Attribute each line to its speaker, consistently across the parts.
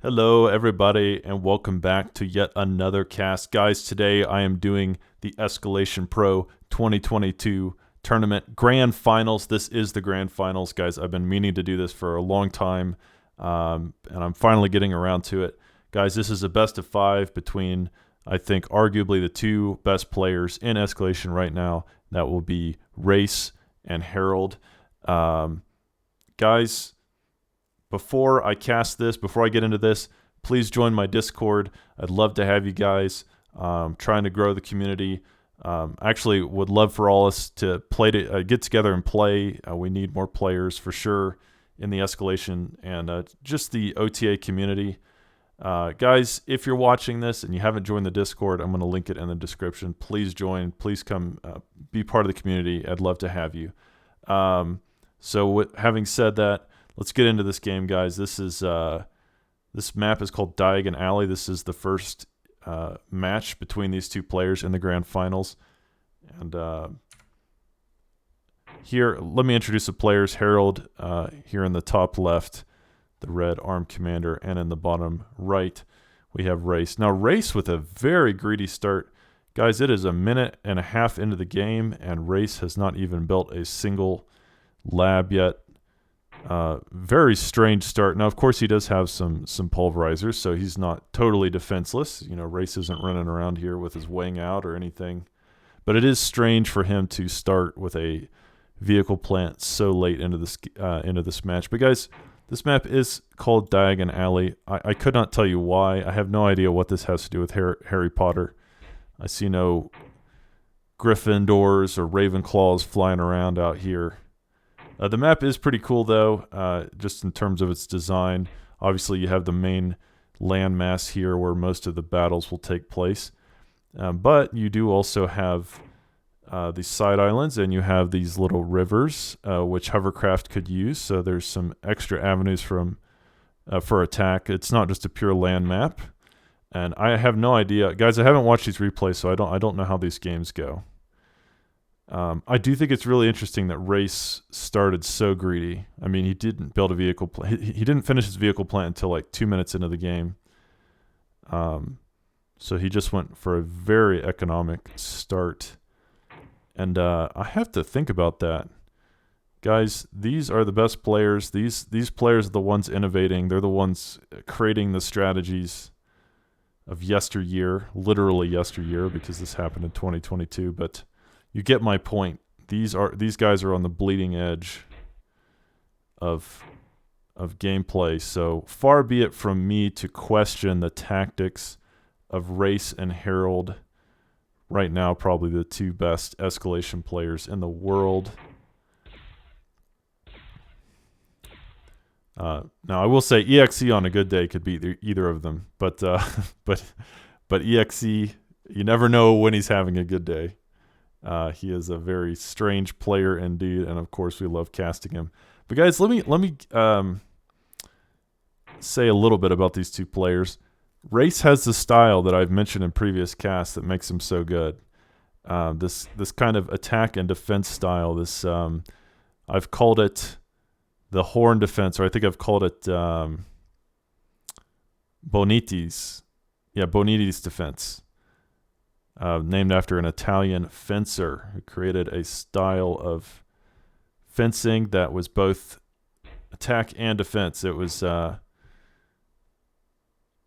Speaker 1: Hello, everybody, and welcome back to yet another cast. Guys, today I am doing the Escalation Pro 2022 tournament grand finals. This is the grand finals, guys. I've been meaning to do this for a long time, and I'm finally getting around to it. Guys, this is a best of five between, I think, arguably the two best players in Escalation right now. That will be Race and Harold. Guys, before I cast this, before I get into this, please join my Discord. I'd love to have you guys. Trying to grow the community. Actually, would love for all us to get together and play. We need more players for sure in the Escalation and just the OTA community. Guys, if you're watching this and you haven't joined the Discord, I'm going to link it in the description. Please join. Please come be part of the community. I'd love to have you. Having said that, let's get into this game, guys. This map is called Diagon Alley. This is the first match between these two players in the grand finals. And here, let me introduce the players. Harold, here in the top left, the red armed commander, and in the bottom right, we have Race. Now, Race with a very greedy start. Guys, it is a minute and a half into the game, and Race has not even built a single lab yet. Very strange start. Now, of course, he does have some pulverizers, so he's not totally defenseless. You know, Race isn't running around here with his wing out or anything. But it is strange for him to start with a vehicle plant so late into this match. But guys, this map is called Diagon Alley. I could not tell you why. I have no idea what this has to do with Harry Potter. I see no Gryffindors or Ravenclaws flying around out here. The map is pretty cool, though, just in terms of its design. Obviously, you have the main landmass here where most of the battles will take place. But you do also have these side islands, and you have these little rivers, which hovercraft could use. So there's some extra avenues for attack. It's not just a pure land map. And I have no idea. Guys, I haven't watched these replays, so I don't know how these games go. I do think it's really interesting that Race started so greedy. I mean, he didn't build a vehicle plant. He didn't finish his vehicle plant until like 2 minutes into the game. So he just went for a very economic start. And I have to think about that. Guys, these are the best players. These players are the ones innovating. They're the ones creating the strategies of yesteryear, literally yesteryear, because this happened in 2022. But you get my point. These guys are on the bleeding edge of gameplay. So far be it from me to question the tactics of Race and Harold. Right now, probably the two best Escalation players in the world. Now I will say EXE on a good day could beat either of them, but EXE, you never know when he's having a good day. He is a very strange player indeed, and of course we love casting him. But guys, let me say a little bit about these two players. Race has the style that I've mentioned in previous casts that makes him so good. This kind of attack and defense style. This I've called it the horn defense, or I think I've called it Boniti's. Yeah, Boniti's defense. Named after an Italian fencer who created a style of fencing that was both attack and defense. It was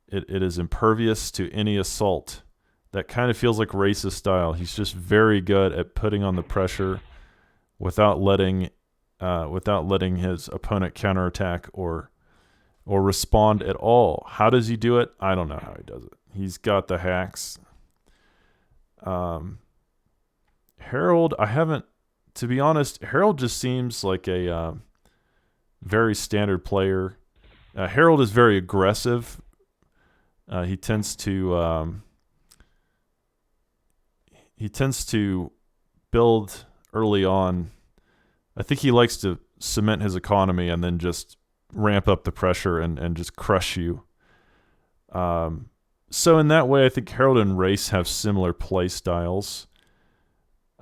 Speaker 1: it is impervious to any assault. That kind of feels like Race's style. He's just very good at putting on the pressure without letting his opponent counterattack or respond at all. How does he do it? I don't know how he does it. He's got the hacks. Harold, to be honest, Harold just seems like a very standard player. Harold is very aggressive. He tends to build early on. I think he likes to cement his economy and then just ramp up the pressure and just crush you. So in that way, I think Harold and Race have similar play styles.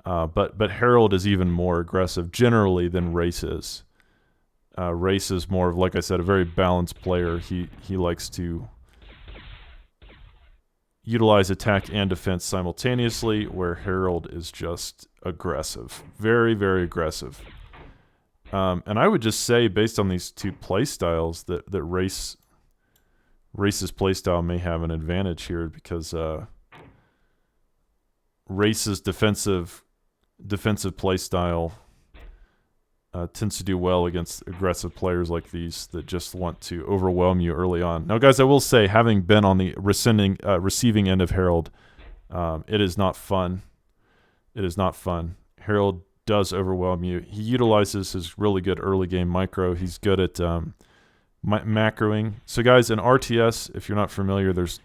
Speaker 1: But Harold is even more aggressive generally than Race is. Race is more of, like I said, a very balanced player. He likes to utilize attack and defense simultaneously, where Harold is just aggressive. Very, very aggressive. And I would just say, based on these two play styles, that Race's play style may have an advantage here, because Race's defensive play style tends to do well against aggressive players like these that just want to overwhelm you early on. Now, guys, I will say, having been on the receiving end of Harold, it is not fun. It is not fun. Harold does overwhelm you. He utilizes his really good early game micro. He's good at macroing. So, guys, in RTS, if you're not familiar, there's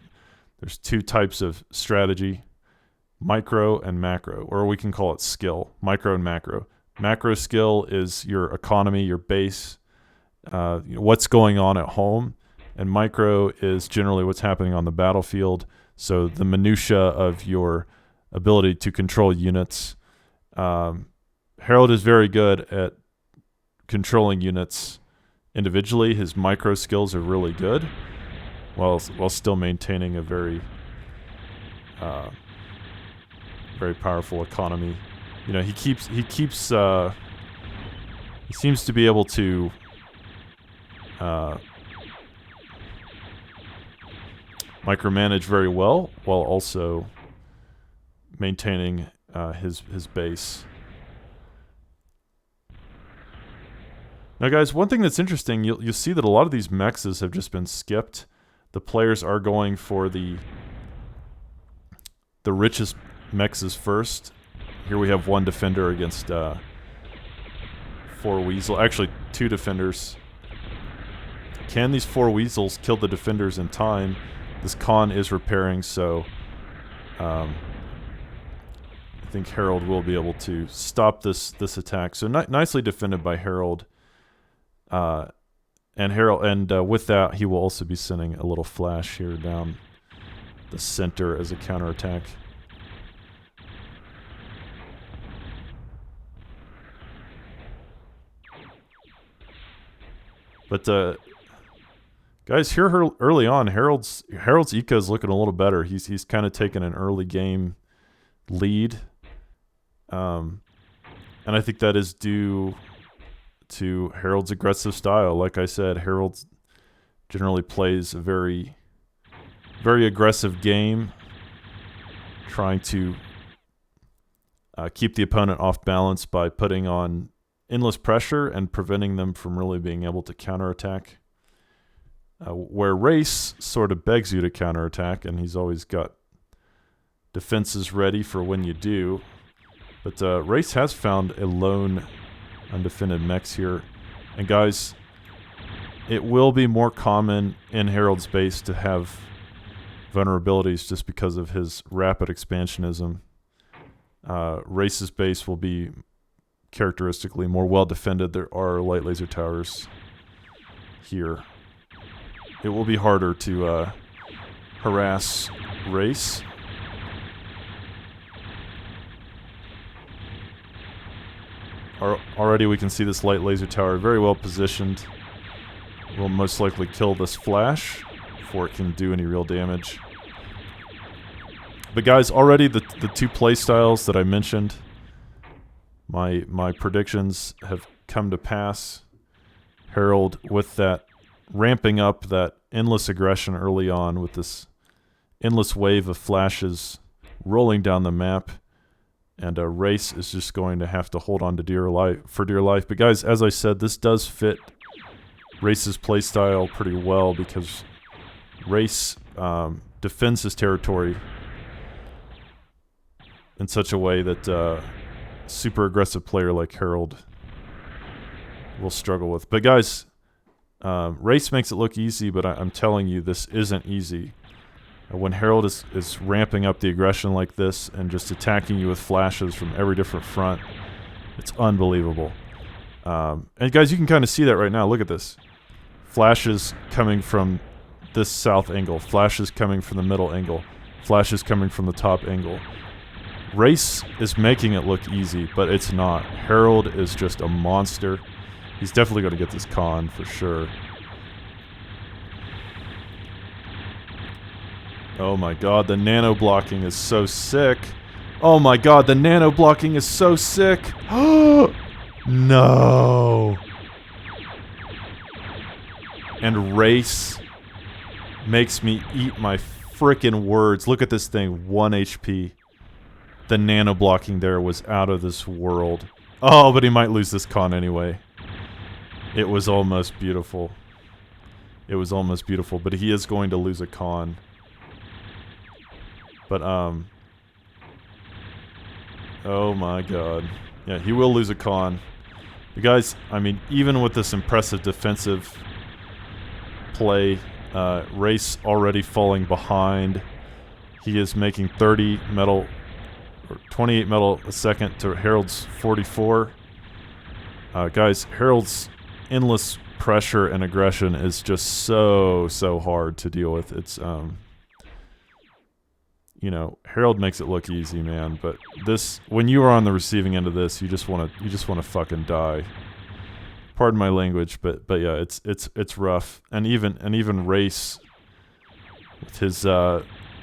Speaker 1: two types of strategy: micro and macro, or we can call it skill. Micro and macro. Macro skill is your economy, your base, what's going on at home, and micro is generally what's happening on the battlefield. So the minutia of your ability to control units. Harold is very good at controlling units individually. His micro skills are really good, while still maintaining a very powerful economy. You know, he seems to be able to micromanage very well, while also maintaining his base. Now, guys, one thing that's interesting, you'll see that a lot of these mexes have just been skipped. The players are going for the richest mexes first. Here we have one defender against 4 weasel. Actually, 2 defenders. Can these 4 weasels kill the defenders in time? This Khan is repairing, so I think Harold will be able to stop this attack. So nicely defended by Harold. And with that, he will also be sending a little flash here down the center as a counterattack. But guys, here early on, Harold's eco is looking a little better. He's kind of taken an early game lead, and I think that is due to Harold's aggressive style. Like I said, Harold generally plays a very, very aggressive game, trying to keep the opponent off balance by putting on endless pressure and preventing them from really being able to counterattack. Where Race sort of begs you to counterattack, and he's always got defenses ready for when you do. But Race has found a lone undefended mechs here. And guys, it will be more common in Harold's base to have vulnerabilities just because of his rapid expansionism. Race's base will be characteristically more well defended. There are light laser towers here. It will be harder to harass Race. Already we can see this light laser tower very well positioned. Will most likely kill this flash before it can do any real damage. But guys, already the 2 play styles that I mentioned, my predictions have come to pass. Harold, with that ramping up that endless aggression early on, with this endless wave of flashes rolling down the map, and Race is just going to have to hold on to dear life. But guys, as I said, this does fit Race's playstyle pretty well, because Race defends his territory in such a way that super aggressive player like Harold will struggle with. But guys, Race makes it look easy, but I'm telling you, this isn't easy. When Harold is ramping up the aggression like this and just attacking you with flashes from every different front, it's unbelievable. And guys, you can kind of see that right now. Look at this. Flashes coming from this south angle. Flashes coming from the middle angle. Flashes coming from the top angle. Race is making it look easy, but it's not. Harold is just a monster. He's definitely going to get this con for sure. Oh my god, the nano blocking is so sick. Oh my god, the nano blocking is so sick. No. And Race makes me eat my frickin' words. Look at this thing, 1 HP. The nano blocking there was out of this world. Oh, but he might lose this con anyway. It was almost beautiful. It was almost beautiful, but he is going to lose a con. But, oh my god. Yeah, he will lose a con. But guys, I mean, even with this impressive defensive play, Race already falling behind. He is making 30 metal, or 28 metal a second to Harold's 44. Guys, Harold's endless pressure and aggression is just so hard to deal with. It's, you know, Harold makes it look easy, man. But this, when you are on the receiving end of this, you just want to fucking die. Pardon my language, but yeah, it's rough. And even Race, with his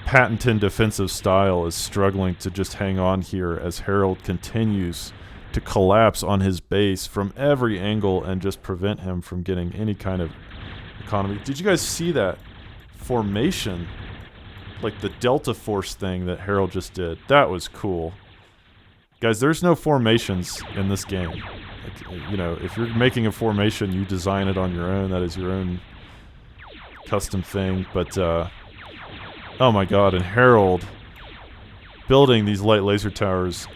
Speaker 1: patented defensive style, is struggling to just hang on here as Harold continues to collapse on his base from every angle and just prevent him from getting any kind of economy. Did you guys see that formation? Like the Delta Force thing that Harold just did. That was cool. Guys, there's no formations in this game. Like, you know, if you're making a formation, you design it on your own. That is your own custom thing. But, oh my god, and Harold building these light laser towers.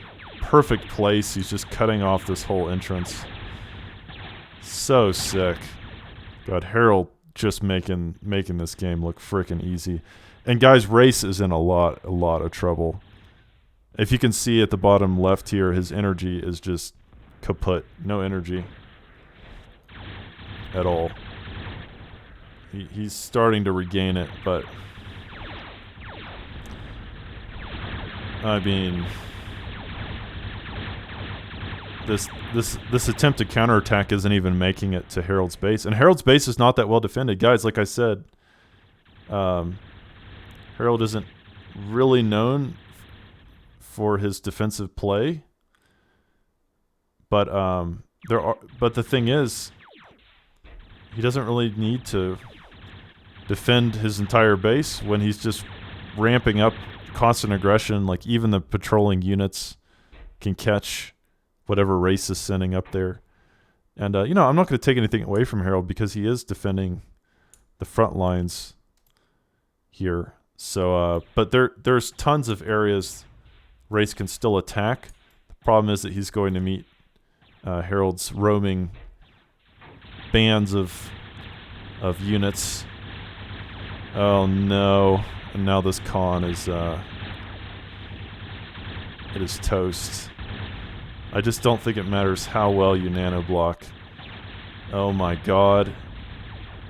Speaker 1: Perfect place. He's just cutting off this whole entrance. So sick. God, Harold just making this game look freaking easy. And guys, Race is in a lot of trouble. If you can see at the bottom left here, his energy is just kaput. No energy at all. He's starting to regain it, but I mean, this attempt to counterattack isn't even making it to Harold's base, and Harold's base is not that well defended, guys. Like I said, Harold isn't really known for his defensive play, but but the thing is, he doesn't really need to defend his entire base when he's just ramping up constant aggression. Like, even the patrolling units can catch whatever Race is sending up there. And you know, I'm not going to take anything away from Harold because he is defending the front lines here. So, but there's tons of areas Race can still attack. The problem is that he's going to meet Harold's roaming bands of units. Oh no! And now this con is it is toast. I just don't think it matters how well you nano block. Oh my god!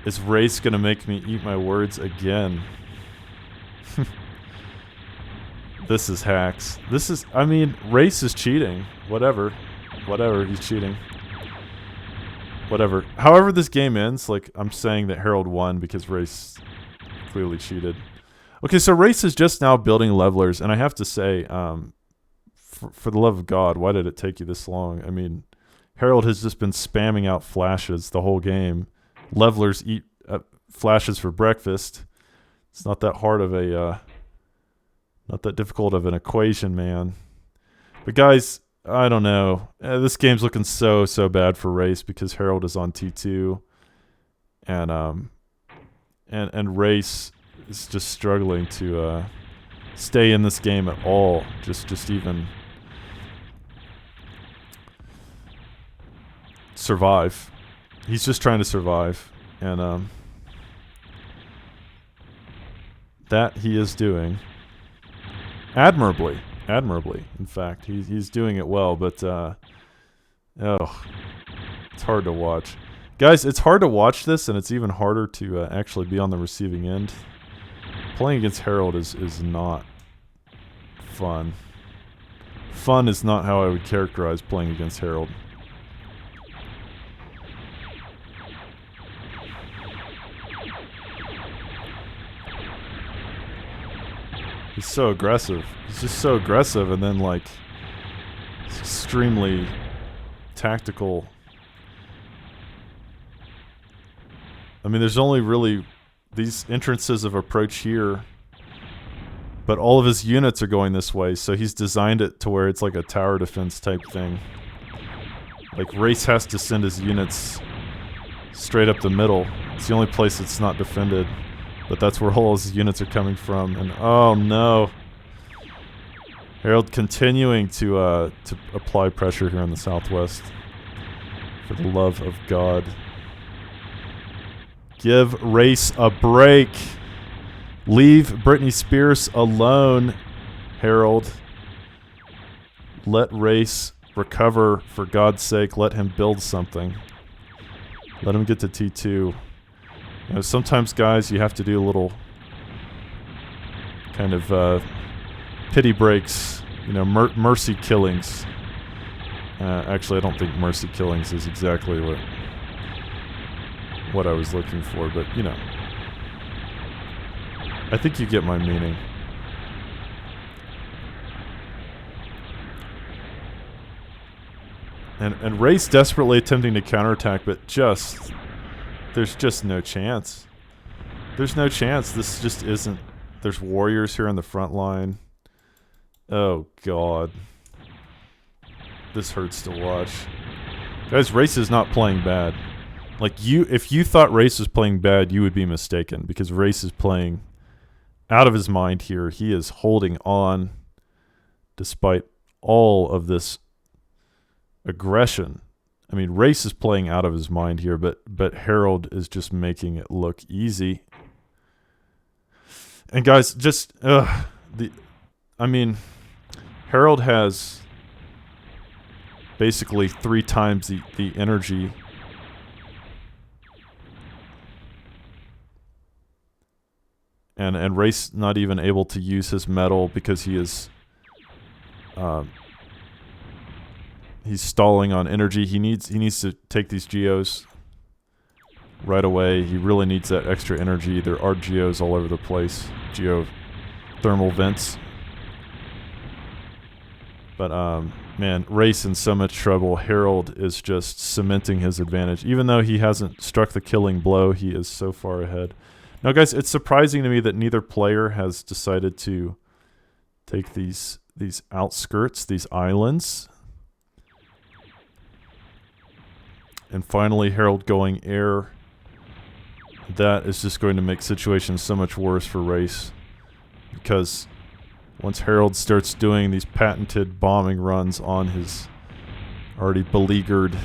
Speaker 1: Is Race gonna make me eat my words again? This is hacks. This is, I mean, Race is cheating. Whatever, he's cheating. Whatever. However this game ends, like, I'm saying that Harold won because Race clearly cheated. Okay, so Race is just now building levelers, and I have to say, for the love of God, why did it take you this long? I mean, Harold has just been spamming out flashes the whole game. Levelers eat flashes for breakfast. It's not that hard of a, not that difficult of an equation, man. But guys, I don't know. This game's looking so bad for Race because Harold is on T2, and Race is just struggling to stay in this game at all. Just even survive. He's just trying to survive, and that he is doing admirably. In fact, he's doing it well, but oh, it's hard to watch. Guys, it's hard to watch this, and it's even harder to actually be on the receiving end. Playing against Harold is not fun. Fun is not how I would characterize playing against Harold. He's so aggressive. He's just so aggressive, and then like extremely tactical. I mean, there's only really these entrances of approach here, but all of his units are going this way, so he's designed it to where it's like a tower defense type thing. Like, Race has to send his units straight up the middle. It's the only place it's not defended, but that's where all his units are coming from. And oh no, Harold continuing to apply pressure here in the southwest. For the love of God, give Race a break. Leave Britney Spears alone, Harold. Let Race recover, for God's sake. Let him build something. Let him get to T2. You know, sometimes, guys, you have to do a little kind of pity breaks, you know, mercy killings. Actually, I don't think mercy killings is exactly what I was looking for, but, you know, I think you get my meaning. And Race desperately attempting to counterattack, but there's just no chance. There's no chance. This just isn't. There's warriors here on the front line. Oh, God. This hurts to watch. Guys, Race is not playing bad. Like, if you thought Race was playing bad, you would be mistaken, because Race is playing out of his mind here. He is holding on despite all of this aggression. I mean, Race is playing out of his mind here, but Harold is just making it look easy. And guys, just I mean, Harold has basically 3 times the energy. And Race not even able to use his metal because he is he's stalling on energy. He needs to take these geos right away. He really needs that extra energy. There are geos all over the place. Geothermal vents. But man, Race in so much trouble. Harold is just cementing his advantage. Even though he hasn't struck the killing blow, he is so far ahead. Now, guys, it's surprising to me that neither player has decided to take these outskirts, these islands. And finally, Harold going air. That is just going to make situations so much worse for Race. Because once Harold starts doing these patented bombing runs on his already beleaguered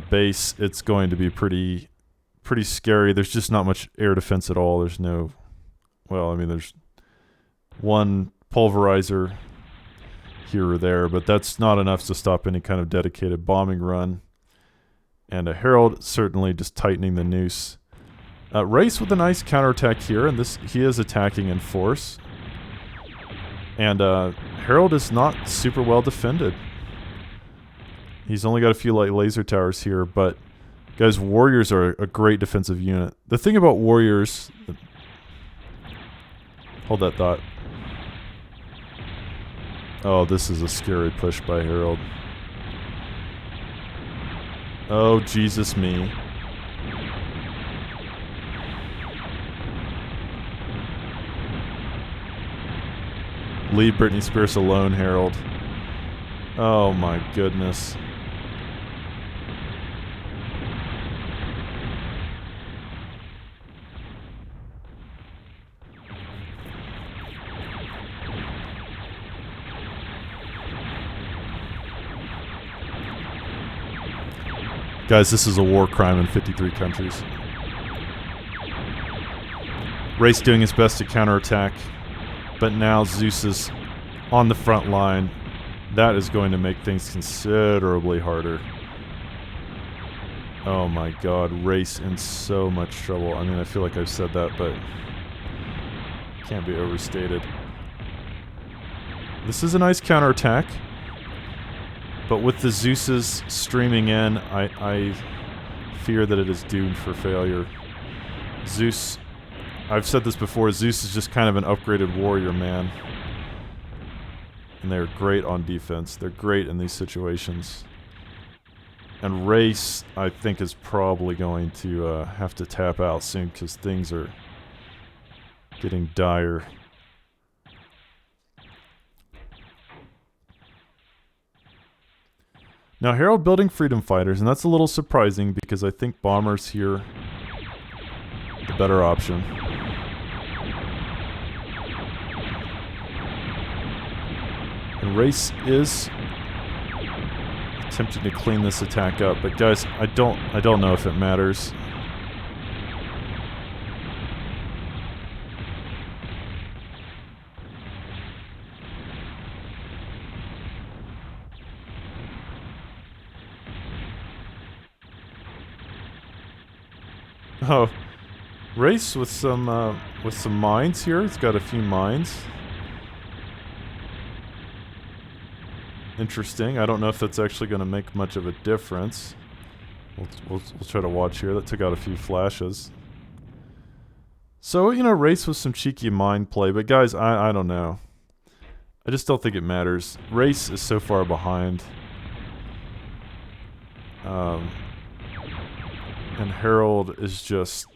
Speaker 1: base, it's going to be pretty scary. There's just not much air defense at all. There's no... Well, I mean, there's one pulverizer here or there, but that's not enough to stop any kind of dedicated bombing run. And Harold certainly just tightening the noose. Race with a nice counterattack here, and he is attacking in force. And Harold is not super well defended. He's only got a few light laser towers here, but guys, warriors are a great defensive unit. The thing about warriors... Hold that thought. Oh, this is a scary push by Harold. Oh, Jesus me. Leave Britney Spears alone, Harold. Oh my goodness. Guys, this is a war crime in 53 countries. Race doing his best to counterattack, but now Zeus is on the front line. That is going to make things considerably harder. Oh my God, Race in so much trouble. I mean, I feel like I've said that, but can't be overstated. This is a nice counterattack. But with the Zeuses streaming in, I fear that it is doomed for failure. Zeus I've said this before, Zeus is just kind of an upgraded warrior, man. And they're great on defense. They're great in these situations. And Race, I think, is probably going to have to tap out soon because things are getting dire. Now, Harold building freedom fighters, and that's a little surprising because I think bombers here the better option. And Race is attempting to clean this attack up, but guys, I don't know if it matters. Oh, Race with some mines here. He's got a few mines. Interesting. I don't know if that's actually going to make much of a difference. We'll try to watch here. That took out a few flashes. So, you know, Race with some cheeky mine play. But guys, I don't know. I just don't think it matters. Race is so far behind. And Harold is just...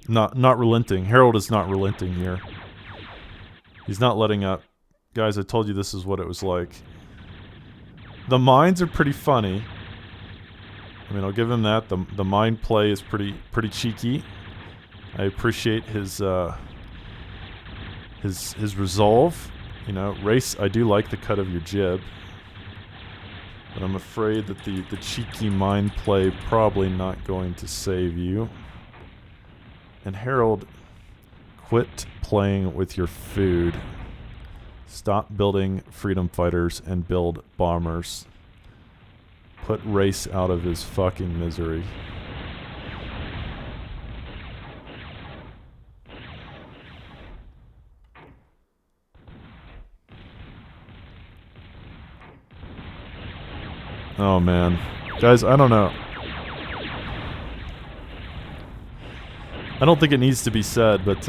Speaker 1: Not relenting. Harold is not relenting here. He's not letting up. Guys, I told you this is what it was like. The mines are pretty funny. I mean, I'll give him that. The mine play is pretty cheeky. I appreciate his resolve. You know, Race, I do like the cut of your jib. But I'm afraid that the cheeky mine play probably not going to save you. And Harold, quit playing with your food. Stop building freedom fighters and build bombers. Put Race out of his fucking misery. Oh man. Guys, I don't know. I don't think it needs to be said, but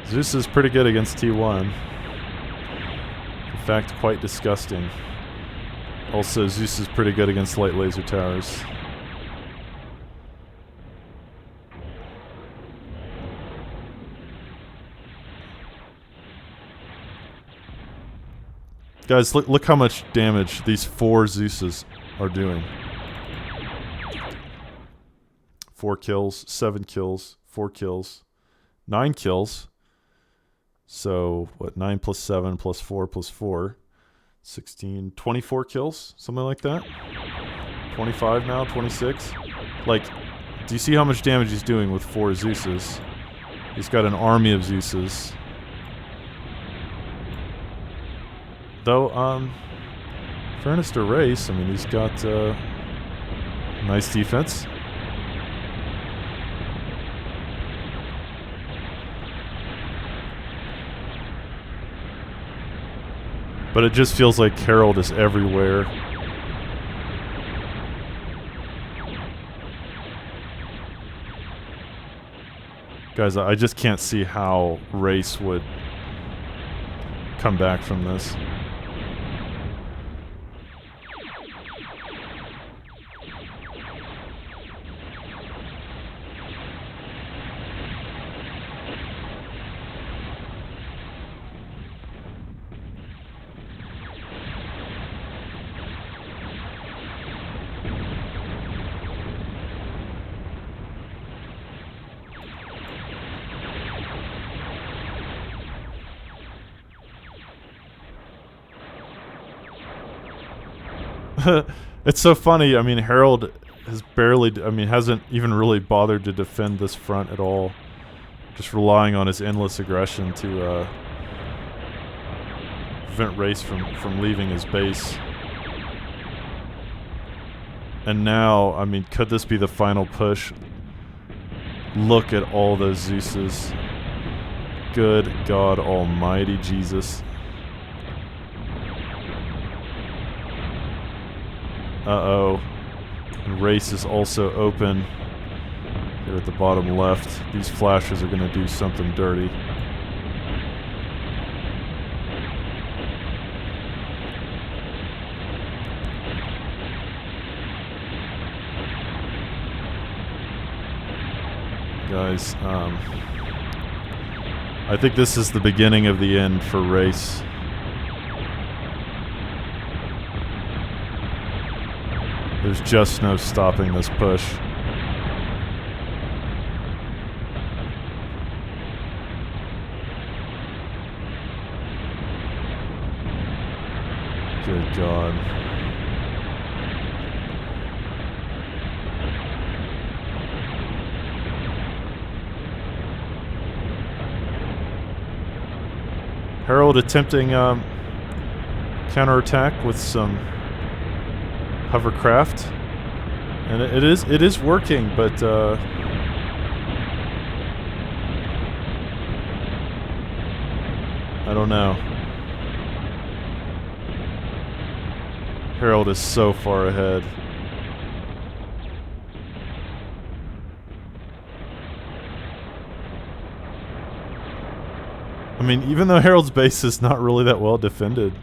Speaker 1: Zeus is pretty good against T1. In fact, quite disgusting. Also, Zeus is pretty good against light laser towers. Guys, look how much damage these 4 Zeuses are doing. 4 kills, 7 kills, 4 kills, 9 kills. So, what, 9 plus 7 plus 4 plus 4. 16, 24 kills? Something like that? 25 now, 26? Like, do you see how much damage he's doing with 4 Zeuses? He's got an army of Zeuses. Though, fairness to Race, I mean, he's got nice defense. But it just feels like Harold is everywhere. Guys, I just can't see how Race would come back from this. It's so funny. I mean, Harold has hasn't even really bothered to defend this front at all. Just relying on his endless aggression to prevent Race from leaving his base. And now, I mean, could this be the final push? Look at all those Zeuses. Good God Almighty Jesus. Uh-oh. And Race is also open here at the bottom left. These flashes are going to do something dirty. Guys, I think this is the beginning of the end for Race. There's just no stopping this push. Good God. Harold attempting counterattack with some hovercraft, and it is working, but I don't know. Harold is so far ahead. I mean, even though Harold's base is not really that well defended,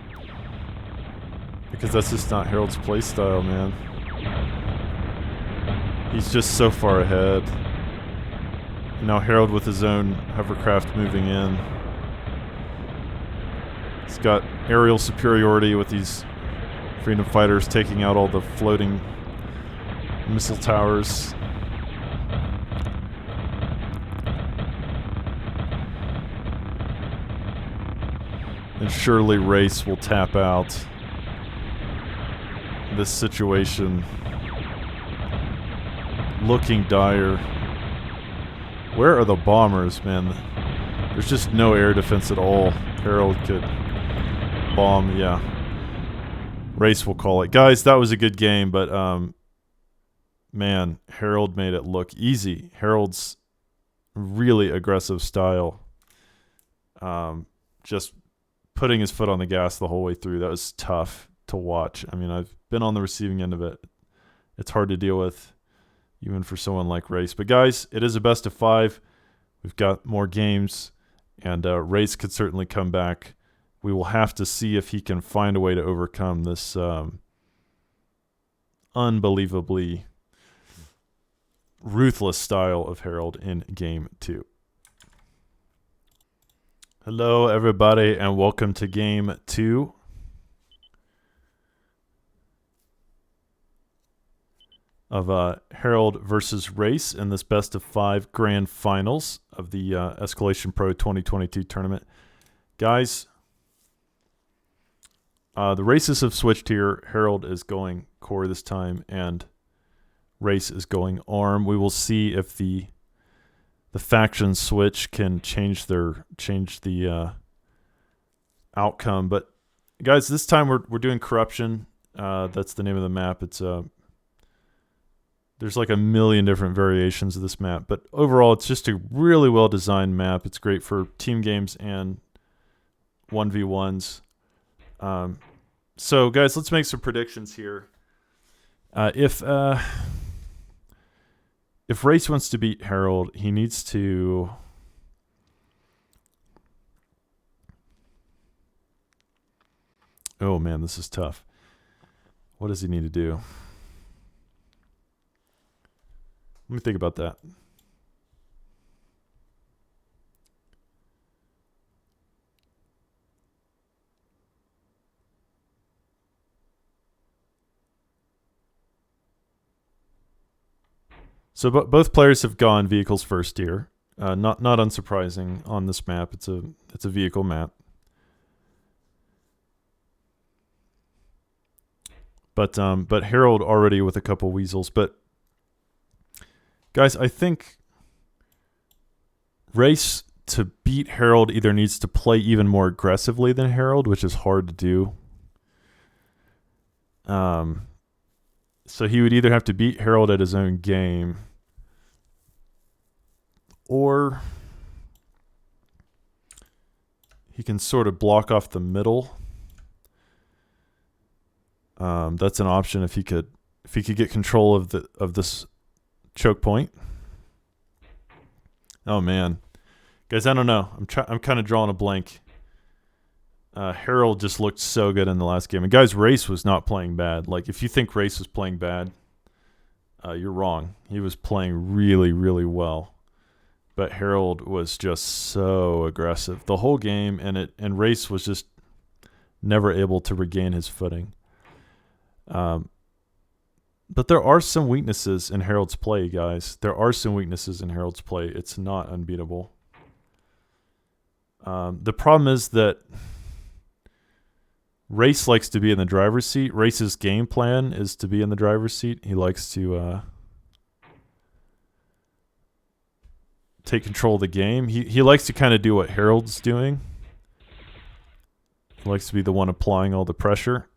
Speaker 1: because that's just not Harold's playstyle, man. He's just so far ahead. Now Harold with his own hovercraft moving in. He's got aerial superiority with these freedom fighters taking out all the floating missile towers. And surely Race will tap out. This situation looking dire. Where are the bombers, man? There's just no air defense at all. Harold could bomb, yeah. Race will call it. Guys, that was a good game, but man, Harold made it look easy. Harold's really aggressive style. Just putting his foot on the gas the whole way through. That was tough to watch. I mean, I've been on the receiving end of it. It's hard to deal with, even for someone like Race. But guys, it is a best of 5. We've got more games, and Race could certainly come back. We will have to see if he can find a way to overcome this unbelievably ruthless style of Harold in Game 2. Hello, everybody, and welcome to Game 2. Of Harold versus Race in this best of 5 grand finals of the Escalation Pro 2022 tournament. Guys, the races have switched here. Harold is going core this time, and Race is going arm. We will see if the faction switch can change the outcome. But guys, this time we're doing corruption. That's the name of the map. It's there's like a million different variations of this map, but overall it's just a really well designed map. It's great for team games and 1v1s. So guys, let's make some predictions here. If Race wants to beat Harold, he needs to oh man, this is tough. What does he need to do? Let me think about that. So both players have gone vehicles first here. Not unsurprising on this map. It's a vehicle map. But Harold already with a couple weasels. But guys, I think Race to beat Harold either needs to play even more aggressively than Harold, which is hard to do. So he would either have to beat Harold at his own game, or he can sort of block off the middle. That's an option if he could if he could get control of this choke point. Oh man, guys, I don't know. I'm kind of drawing a blank. Harold just looked so good in the last game, and guys, Race was not playing bad. Like, if you think Race was playing bad, you're wrong. He was playing really, really well. But Harold was just so aggressive the whole game, and Race was just never able to regain his footing. But there are some weaknesses in Harold's play, guys. There are some weaknesses in Harold's play. It's not unbeatable. The problem is that Race likes to be in the driver's seat. Race's game plan is to be in the driver's seat. He likes to take control of the game. He likes to kind of do what Harold's doing. He likes to be the one applying all the pressure.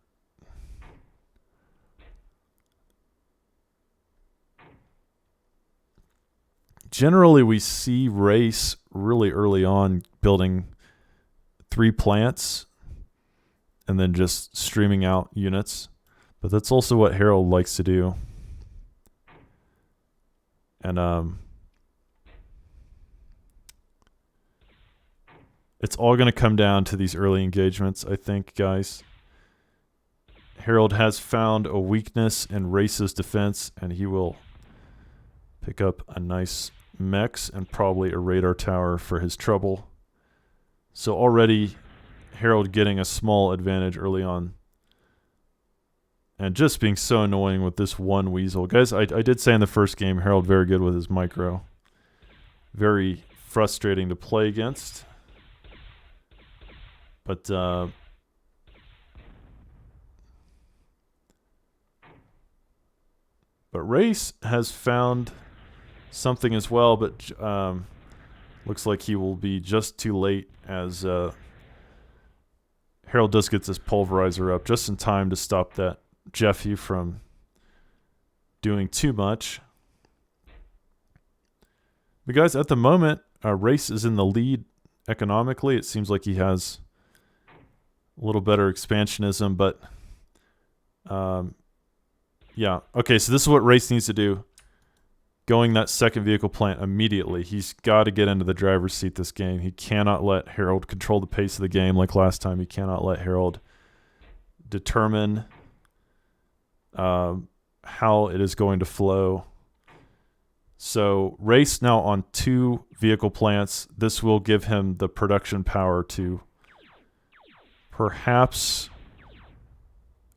Speaker 1: Generally, we see Race really early on building 3 plants and then just streaming out units. But that's also what Harold likes to do. And it's all going to come down to these early engagements, I think, guys. Harold has found a weakness in Race's defense, and he will pick up a nice mechs and probably a radar tower for his trouble. So already Harold getting a small advantage early on. And just being so annoying with this one weasel. Guys, I did say in the first game, Harold very good with his micro. Very frustrating to play against. But Race has found something as well, but looks like he will be just too late as Harold does get this pulverizer up just in time to stop that Jeffy from doing too much. But guys, at the moment, Race is in the lead economically. It seems like he has a little better expansionism, but yeah. Okay, so this is what Race needs to do. Going that second vehicle plant immediately. He's got to get into the driver's seat this game. He cannot let Harold control the pace of the game like last time. He cannot let Harold determine how it is going to flow. So Race now on 2 vehicle plants. This will give him the production power to perhaps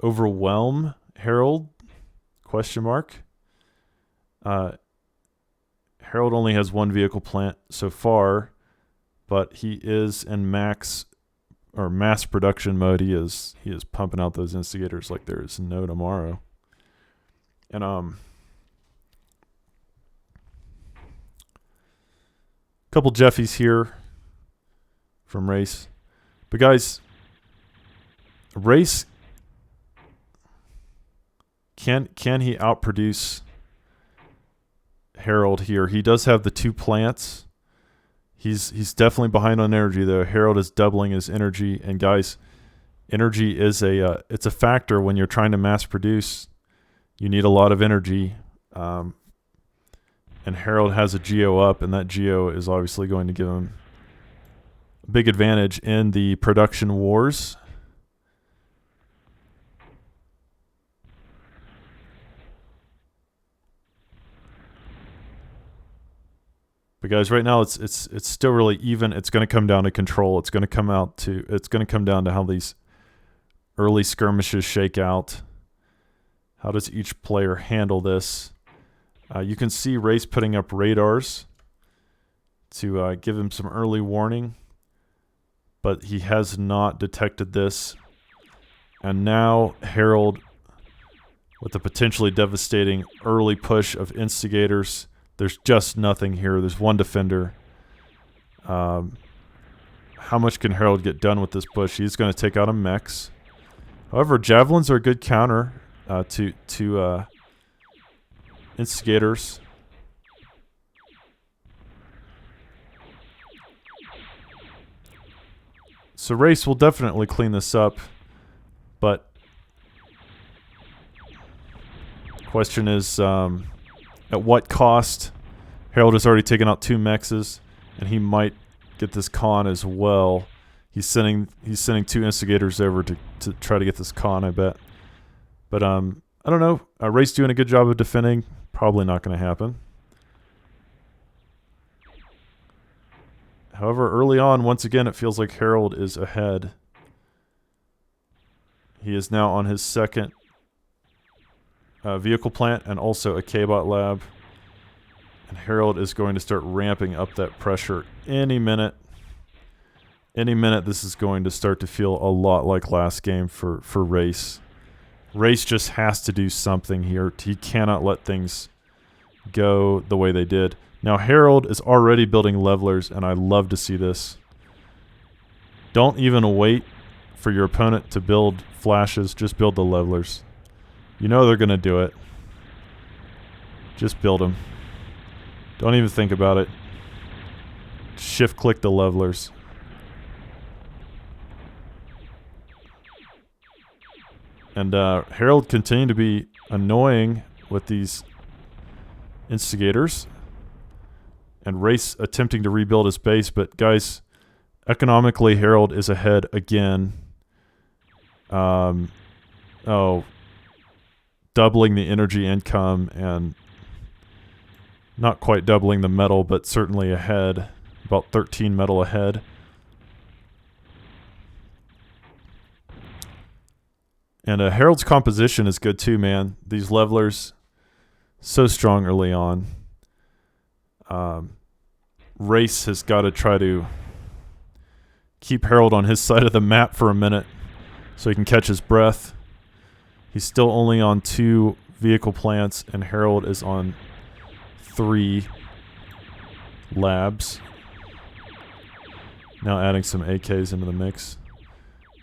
Speaker 1: overwhelm Harold? Question mark. Harold only has 1 vehicle plant so far, but he is in mass production mode. He is pumping out those instigators like there is no tomorrow. And couple Jeffies here from Race. But guys, Race, can he outproduce Harold here? He does have the 2 plants. He's definitely behind on energy though. Harold is doubling his energy, and guys, energy is it's a factor when you're trying to mass produce. You need a lot of energy, and Harold has a geo up, and that geo is obviously going to give him a big advantage in the production wars. But guys, right now it's still really even. It's going to come down to control. It's going to come down to how these early skirmishes shake out. How does each player handle this? You can see Race putting up radars to give him some early warning, but he has not detected this. And now Harold, with a potentially devastating early push of instigators. There's just nothing here. There's 1 defender. How much can Harold get done with this push? He's going to take out a mechs. However, javelins are a good counter to instigators. So Race will definitely clean this up, but Question is, at what cost? Harold has already taken out 2 mexes, and he might get this con as well. He's sending 2 instigators over to try to get this con, I bet. But I don't know. Ray's doing a good job of defending. Probably not going to happen. However, early on, once again, it feels like Harold is ahead. He is now on his second vehicle plant and also a K-Bot lab. And Harold is going to start ramping up that pressure any minute. Any minute, this is going to start to feel a lot like last game for Race. Race just has to do something here. He cannot let things go the way they did. Now, Harold is already building levelers, and I love to see this. Don't even wait for your opponent to build flashes. Just build the levelers. You know they're going to do it. Just build them. Don't even think about it. Shift-click the levelers. And Harold continued to be annoying with these instigators. And Race attempting to rebuild his base. But guys, economically, Harold is ahead again. Doubling the energy income and not quite doubling the metal, but certainly ahead. About 13 metal ahead. And Harold's composition is good too, man. These levelers, so strong early on. Race has got to try to keep Harold on his side of the map for a minute so he can catch his breath. He's still only on 2 vehicle plants, and Harold is on 3 labs. Now adding some AKs into the mix.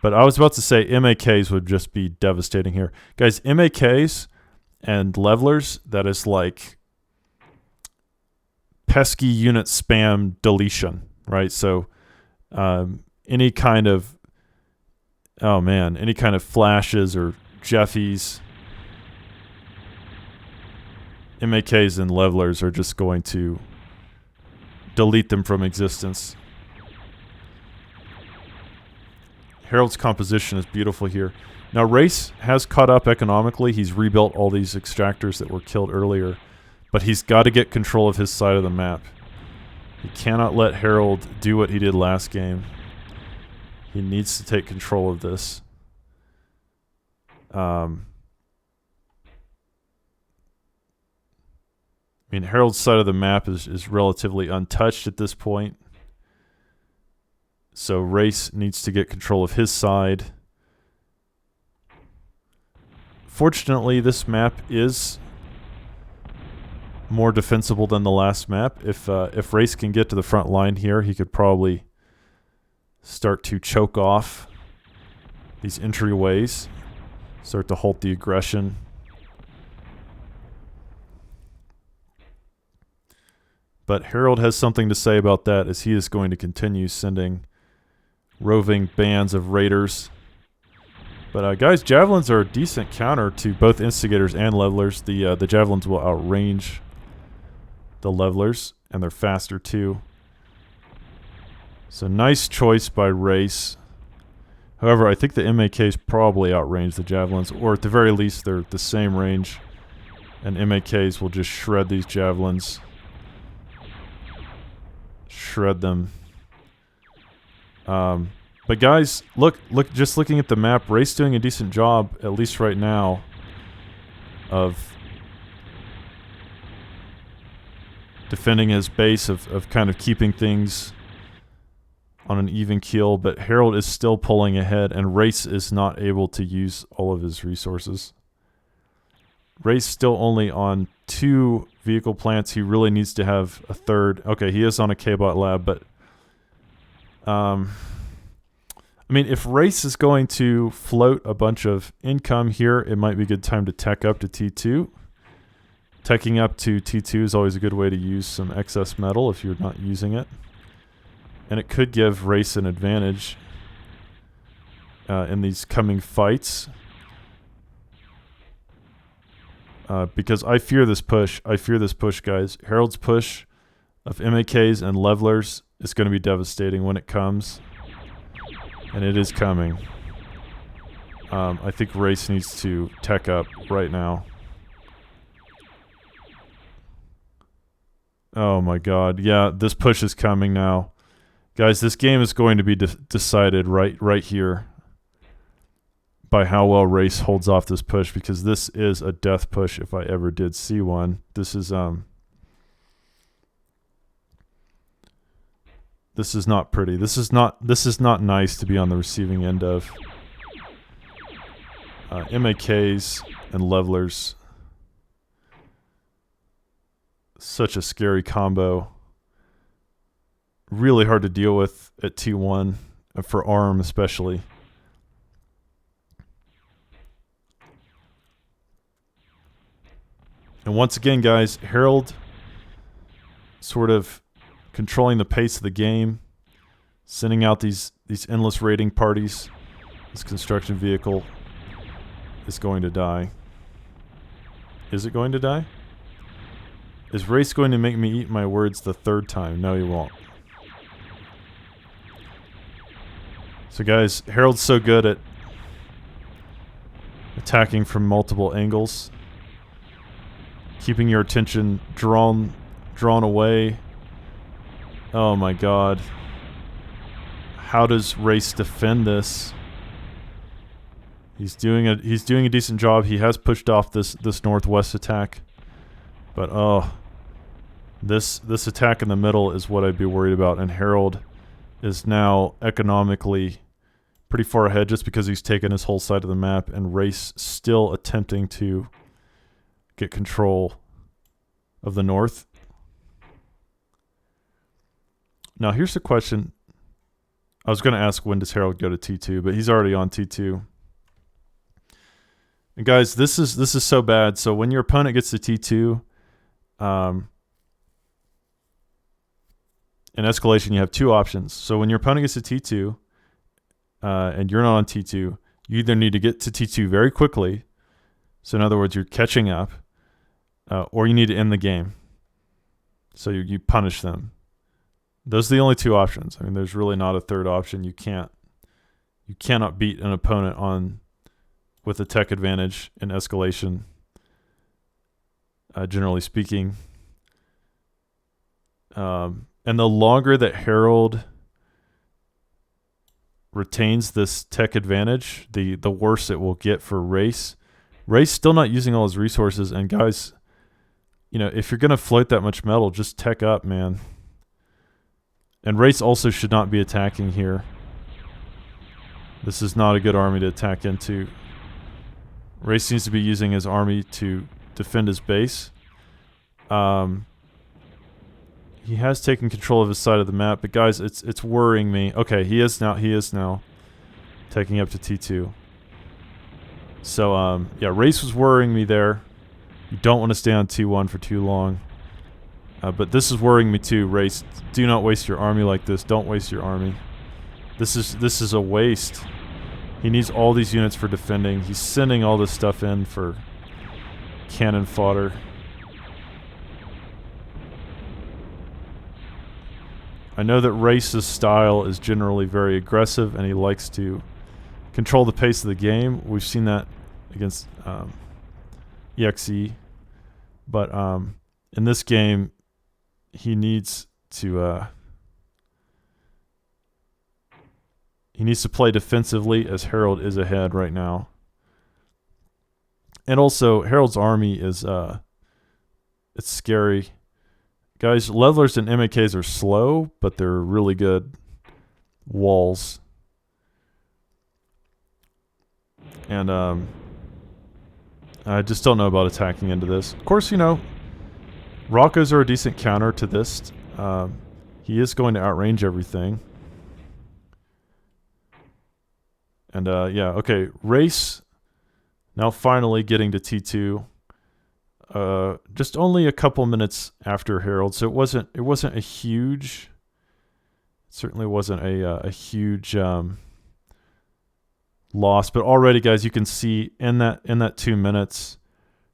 Speaker 1: But I was about to say MAKs would just be devastating here. Guys, MAKs and levelers, that is like pesky unit spam deletion, right? So any kind of, any kind of flashes or Jeffies, MAKs and levelers are just going to delete them from existence. Harold's composition is beautiful here. Now, Race has caught up economically. He's rebuilt all these extractors that were killed earlier. But he's got to get control of his side of the map. He cannot let Harold do what he did last game. He needs to take control of this. Harold's side of the map is relatively untouched at this point. So Race needs to get control of his side. Fortunately, this map is more defensible than the last map. If Race can get to the front line here, he could probably start to choke off these entryways, start to halt the aggression. But Harold has something to say about that, as he is going to continue sending roving bands of raiders. But guys, javelins are a decent counter to both instigators and levelers. The javelins will outrange the levelers, and they're faster too. So nice choice by Race. However, I think the MAKs probably outrange the javelins, or at the very least they're the same range, and MAKs will just shred these javelins. Shred them. But guys, look! Just looking at the map, Race doing a decent job, at least right now, of defending his base, of kind of keeping things on an even keel. But Harold is still pulling ahead, and Race is not able to use all of his resources. Race still only on 2 vehicle plants. He really needs to have a third. Okay, he is on a K-Bot lab, but if Race is going to float a bunch of income here, it might be a good time to tech up to T2. Teching up to T2 is always a good way to use some excess metal if you're not using it. And it could give Race an advantage in these coming fights. because I fear this push. I fear this push, guys. Herald's push of MAKs and levelers is going to be devastating when it comes. And it is coming. I think Race needs to tech up right now. Oh my god. Yeah, this push is coming now. Guys, this game is going to be decided right here by how well Race holds off this push, because this is a death push if I ever did see one. This is not pretty. This is not nice to be on the receiving end of. MAKs and levelers. Such a scary combo. Really hard to deal with at T1, for ARM especially. And once again, guys, Herald sort of controlling the pace of the game, sending out these endless raiding parties. This construction vehicle is going to die. Is it going to die? Is Race going to make me eat my words the third time? No, he won't. So guys, Herald's so good at attacking from multiple angles, keeping your attention drawn away. Oh my god. How does Race defend this? He's doing a decent job. He has pushed off this northwest attack. But oh, this attack in the middle is what I'd be worried about, and Herald is now economically pretty far ahead just because he's taken his whole side of the map, and Race still attempting to get control of the north. Now here's the question. I was going to ask, when does Herald go to T2, but he's already on T2. And guys, this is so bad. So when your opponent gets to T2, in Escalation, you have two options. So when your opponent gets to T2, and you're not on T2, you either need to get to T2 very quickly. So in other words, you're catching up, or you need to end the game. So you punish them. Those are the only two options. I mean, there's really not a third option. You cannot beat an opponent with a tech advantage in Escalation. Generally speaking. And the longer that Herald retains this tech advantage, the worse it will get for Race. Race still not using all his resources, and guys, if you're going to float that much metal, just tech up, man. And Race also should not be attacking here. This is not a good army to attack into. Race needs to be using his army to defend his base. He has taken control of his side of the map, but guys, it's worrying me. Okay, he is now taking up to T2. So yeah, Race was worrying me there. You don't want to stay on T1 for too long. But this is worrying me too, Race. Do not waste your army like this. Don't waste your army. This is a waste. He needs all these units for defending. He's sending all this stuff in for cannon fodder. I know that Race's style is generally very aggressive, and he likes to control the pace of the game. We've seen that against EXE. But in this game, he needs to play defensively, as Herald is ahead right now. And also, Herald's army is it's scary. Guys, levelers and MAKs are slow, but they're really good walls. And I just don't know about attacking into this. Of course, Rockos are a decent counter to this. He is going to outrange everything. And yeah, okay, Race now finally getting to T2. Just only a couple minutes after Herald, so it wasn't a huge. It certainly wasn't a huge loss, but already, guys, you can see in that 2 minutes,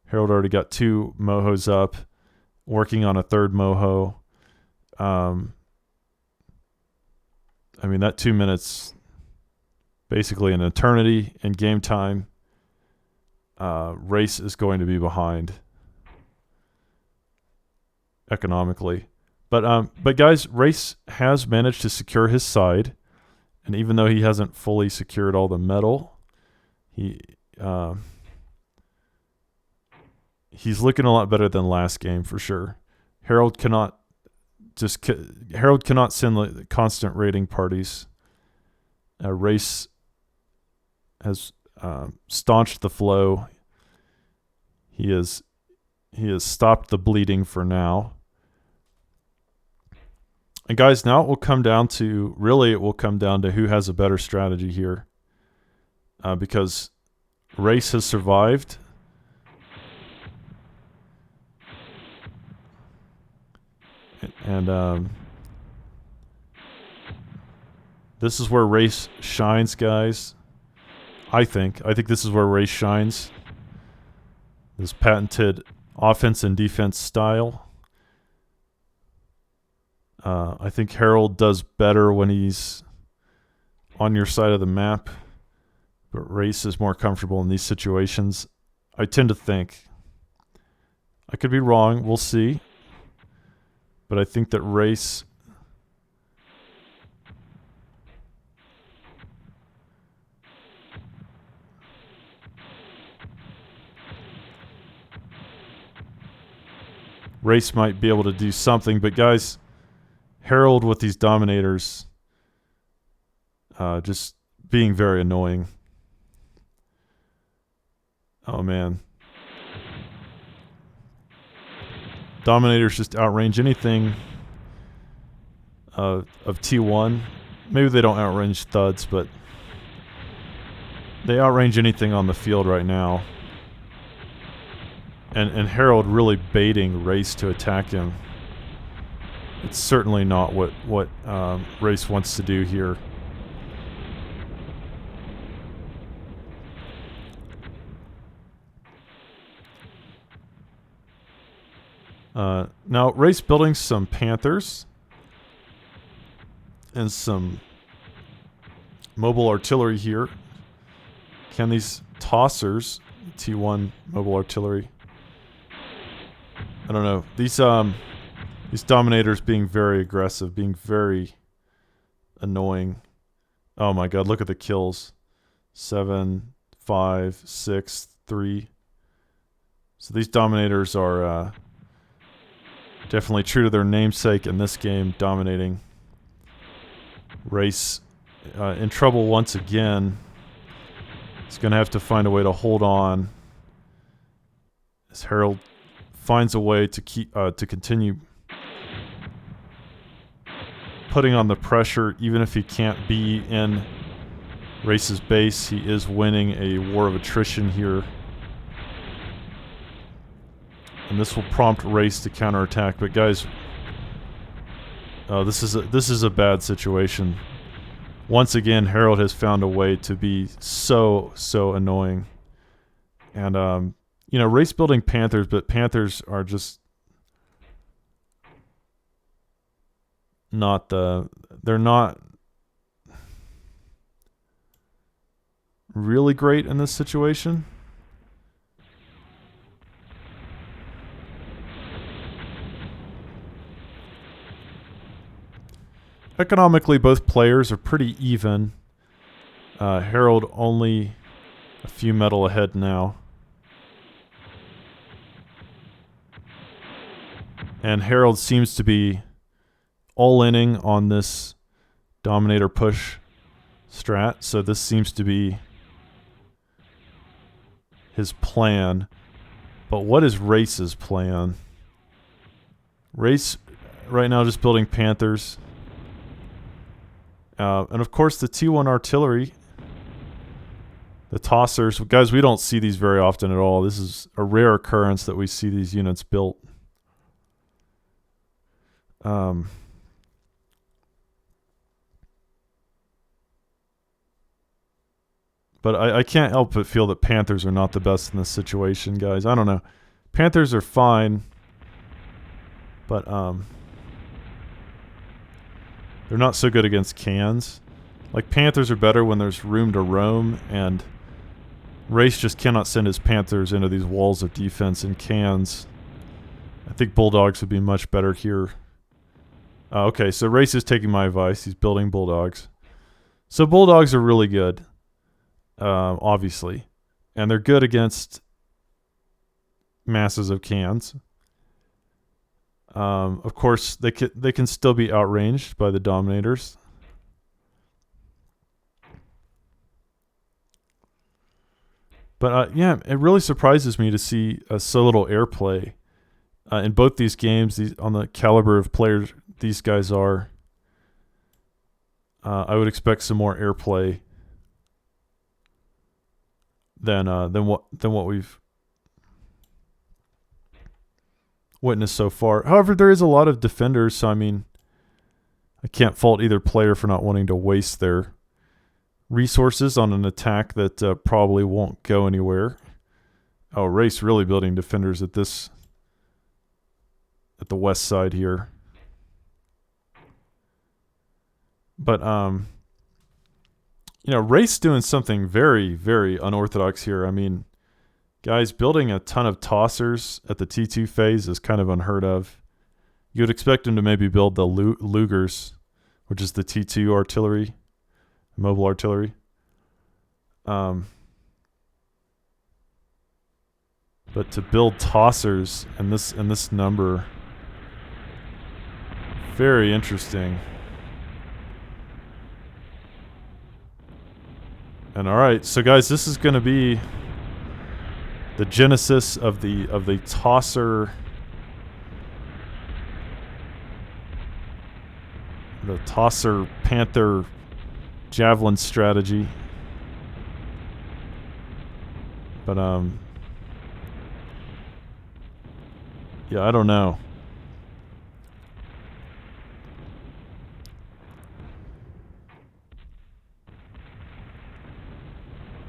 Speaker 1: Harold already got 2 mohos up, working on a 3rd moho. I mean, that 2 minutes, basically an eternity in game time. Race is going to be behind economically. But guys, Race has managed to secure his side. And even though he hasn't fully secured all the metal, he's looking a lot better than last game for sure. Harold cannot send the constant raiding parties. Race has staunched the flow. He has stopped the bleeding for now. And guys, now it will come down to who has a better strategy here. Because Race has survived. And this is where Race shines, guys. I think this is where Race shines. This patented offense and defense style. I think Harold does better when he's on your side of the map, but Race is more comfortable in these situations. I tend to think. I could be wrong. We'll see. But I think that Race might be able to do something. But guys, Harold with these Dominators just being very annoying. Oh, man. Dominators just outrange anything of T1. Maybe they don't outrange Thuds, but they outrange anything on the field right now. And Harold really baiting Race to attack him. It's certainly not what Race wants to do here. Now, Race building some Panthers and some mobile artillery here. Can these tossers, T1 mobile artillery, I don't know. These Dominators being very aggressive, being very annoying. Oh my god, look at the kills. 7, 5, 6, 3. So these Dominators are definitely true to their namesake in this game, dominating. Race in trouble once again. He's going to have to find a way to hold on as Harold finds a way to continue putting on the pressure. Even if he can't be in Race's base, he is winning a war of attrition here. And this will prompt Race to counterattack. But guys, this is a bad situation. Once again, Harold has found a way to be so annoying. And you know, Race building Panthers, but Panthers are just not they're not really great in this situation. Economically, both players are pretty even. Harold only a few metal ahead now. And Harold seems to be all-inning on this Dominator push strat. So this seems to be his plan. But what is Race's plan? Race right now just building Panthers. And of course the T1 artillery, the tossers. Guys, we don't see these very often at all. This is a rare occurrence that we see these units built. But I can't help but feel that Panthers are not the best in this situation, guys. I don't know. Panthers are fine, but they're not so good against cans. Like, Panthers are better when there's room to roam, and Race just cannot send his Panthers into these walls of defense in cans. I think Bulldogs would be much better here. Okay, so Race is taking my advice. He's building Bulldogs. So Bulldogs are really good, obviously. And they're good against masses of cans. Of course, they can still be outranged by the Dominators. But yeah, it really surprises me to see so little airplay in both these games. On the caliber of players these guys are, I would expect some more airplay than what we've witnessed so far. However, there is a lot of defenders, so I mean, I can't fault either player for not wanting to waste their resources on an attack that probably won't go anywhere. Oh, Race really building defenders at the west side here. But you know, Race doing something very, very unorthodox here. I mean, guys, building a ton of tossers at the T2 phase is kind of unheard of. You would expect him to maybe build the Lugers, which is the T2 artillery, mobile artillery. But to build tossers and this number, very interesting. And all right, so guys, this is going to be the genesis of the tosser, Panther javelin strategy. But yeah, I don't know.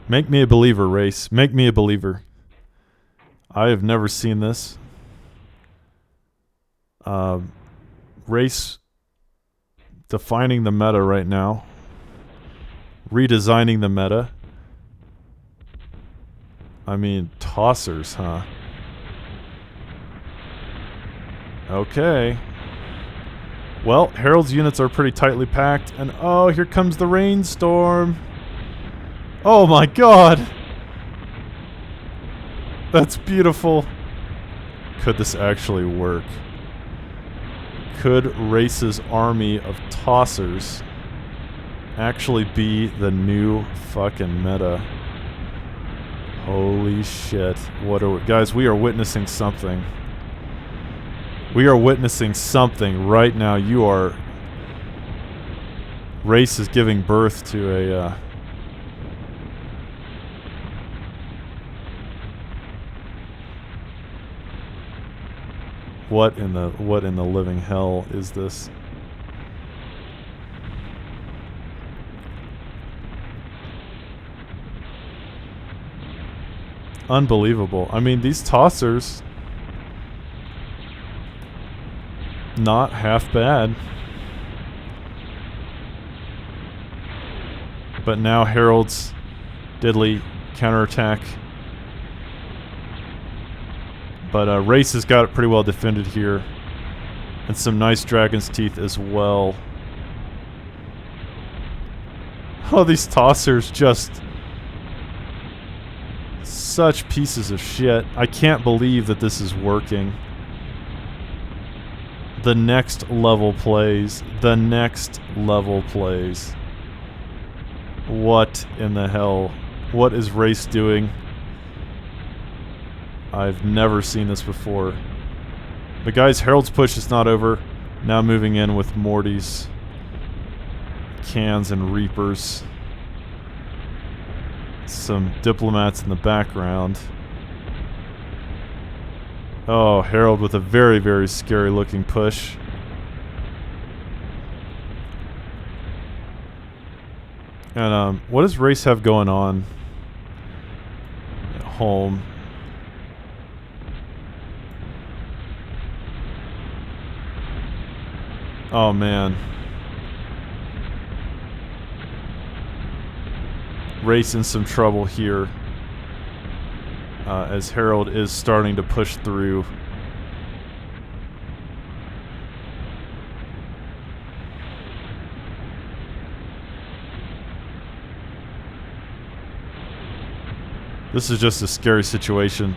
Speaker 1: Make me a believer, Race. Make me a believer. I have never seen this. Race defining the meta right now. Redesigning the meta. I mean, tossers, huh? Okay. Well, Harold's units are pretty tightly packed. And oh, here comes the rainstorm. Oh my god! That's beautiful. Could this actually work? Could Race's army of tossers actually be the new fucking meta? Holy shit. What are we, guys, we are witnessing something. We are witnessing something right now. Race is giving birth to a what in the living hell is this? Unbelievable. I mean, these tossers, not half bad. But now Harold's deadly counterattack. But Race has got it pretty well defended here. And some nice Dragon's Teeth as well. Oh, these tossers just such pieces of shit. I can't believe that this is working. The next level plays. The next level plays. What in the hell? What is Race doing? I've never seen this before. But guys, Harold's push is not over. Now moving in with Morty's cans and reapers. Some diplomats in the background. Oh, Harold with a very, very scary looking push. And what does Race have going on? home. Oh, man. Race in some trouble here. As Harold is starting to push through. This is just a scary situation.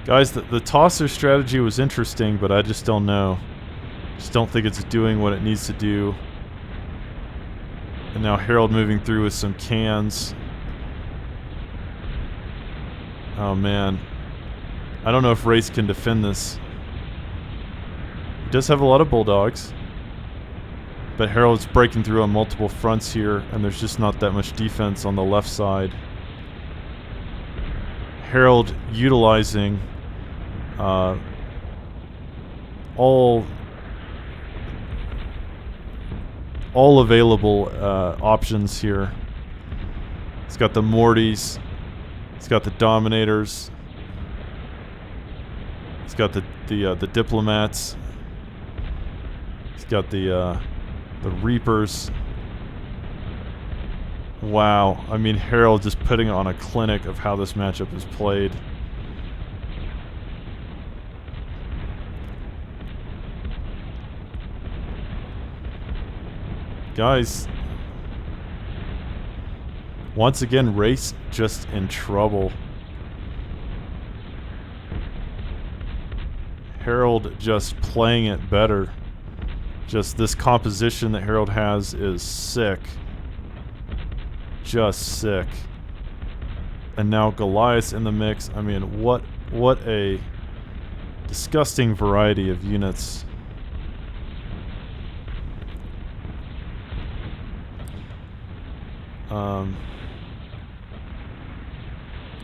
Speaker 1: Guys, the tosser strategy was interesting, but I just don't know. Just don't think it's doing what it needs to do. And now Harold moving through with some cans. Oh man. I don't know if Race can defend this. He does have a lot of bulldogs. But Harold's breaking through on multiple fronts here, and there's just not that much defense on the left side. Harold utilizing all available options here. He's got the Mortys. He's got the Dominators. He's got the Diplomats. He's got the Reapers. Wow. I mean, Harold just putting on a clinic of how this matchup is played. Guys, once again, Race just in trouble. Harold just playing it better. Just this composition that Harold has is sick. Just sick. And now Goliath's in the mix. I mean, what a disgusting variety of units.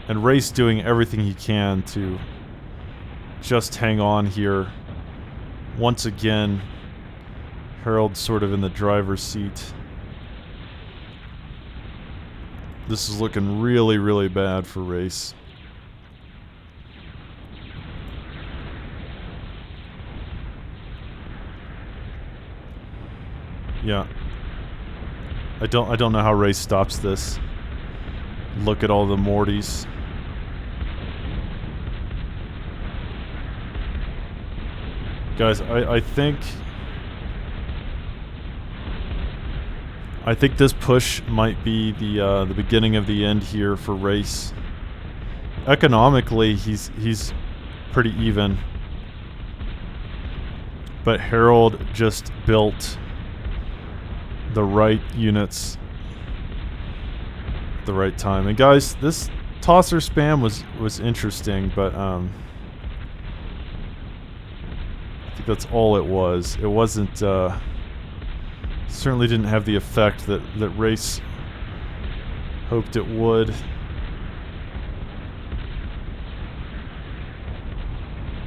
Speaker 1: And Race doing everything he can to just hang on here. Once again, Harold sort of in the driver's seat. This is looking really, really bad for Race. Yeah. I don't know how Race stops this. Look at all the Mortys. Guys, I think this push might be the beginning of the end here for Race. Economically, he's pretty even, but Harold just built the right units at the right time. And guys, this tosser spam was interesting, but I think that's all it was. It wasn't certainly didn't have the effect that Race hoped it would.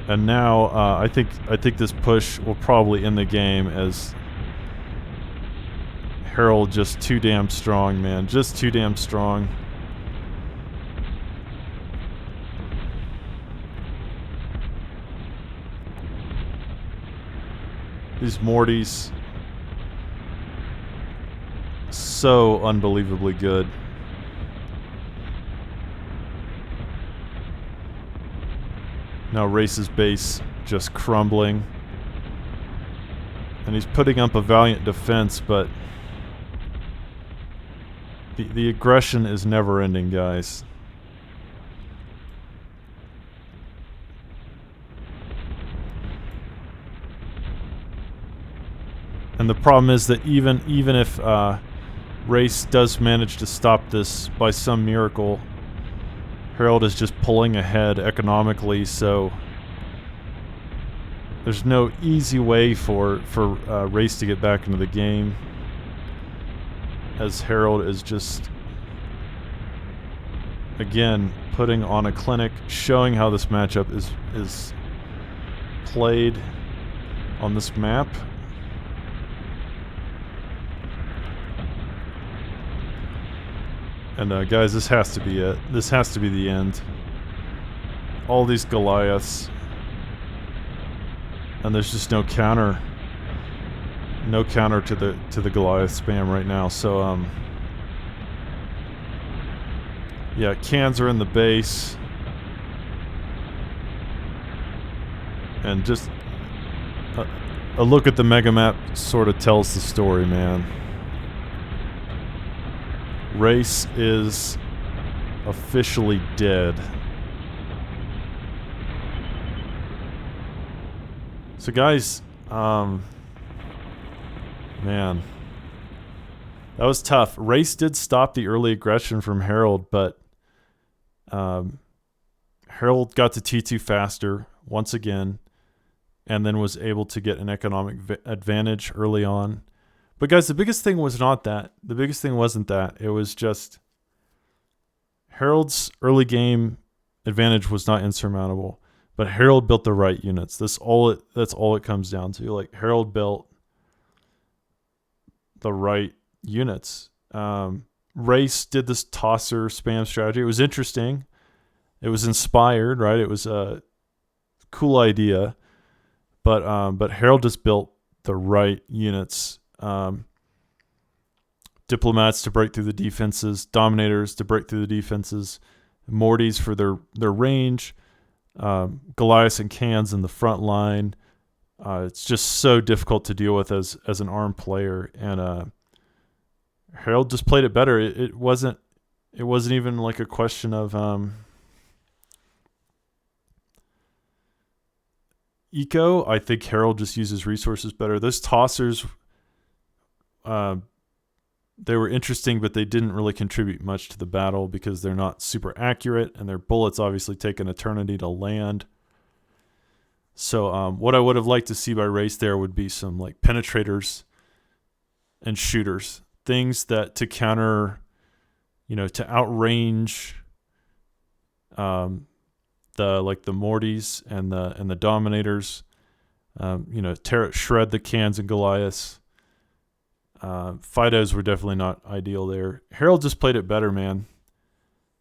Speaker 1: And now I think this push will probably end the game, as Harold just too damn strong, man. Just too damn strong. These Mortys, so unbelievably good. Now Race's base just crumbling. And he's putting up a valiant defense, but the aggression is never ending, guys. And the problem is that even if Race does manage to stop this by some miracle, Harold is just pulling ahead economically, so there's no easy way for Race to get back into the game, as Harold is just, again, putting on a clinic, showing how this matchup is played on this map. And guys, this has to be it. This has to be the end. all these Goliaths, and there's just no counter. No counter to the Goliath spam right now. So yeah, cans are in the base, and just a look at the mega map sort of tells the story, man. Race is officially dead. So guys, man, that was tough. Race did stop the early aggression from Harold, but Harold got to T2 faster once again, and then was able to get an economic advantage early on. But guys, the biggest thing was not that. The biggest thing wasn't that. It was just Harold's early game advantage was not insurmountable, but Harold built the right units. That's all it comes down to. Like, Harold built the right units. Race did this tosser spam strategy. It was interesting. It was inspired, right? It was a cool idea, but Harold just built the right units. Diplomats to break through the defenses, Dominators to break through the defenses, Mortys for their range, Goliaths and Cans in the front line. It's just so difficult to deal with as an armed player, and Harold just played it better. It wasn't even like a question of eco. I think Harold just uses resources better. Those tossers, they were interesting, but they didn't really contribute much to the battle because they're not super accurate, and their bullets obviously take an eternity to land. So what I would have liked to see by Race there would be some like penetrators and shooters, things that to counter, to outrange the Mortys and the Dominators, shred the Cans and Goliaths. Fidos were definitely not ideal there. Harold just played it better, man.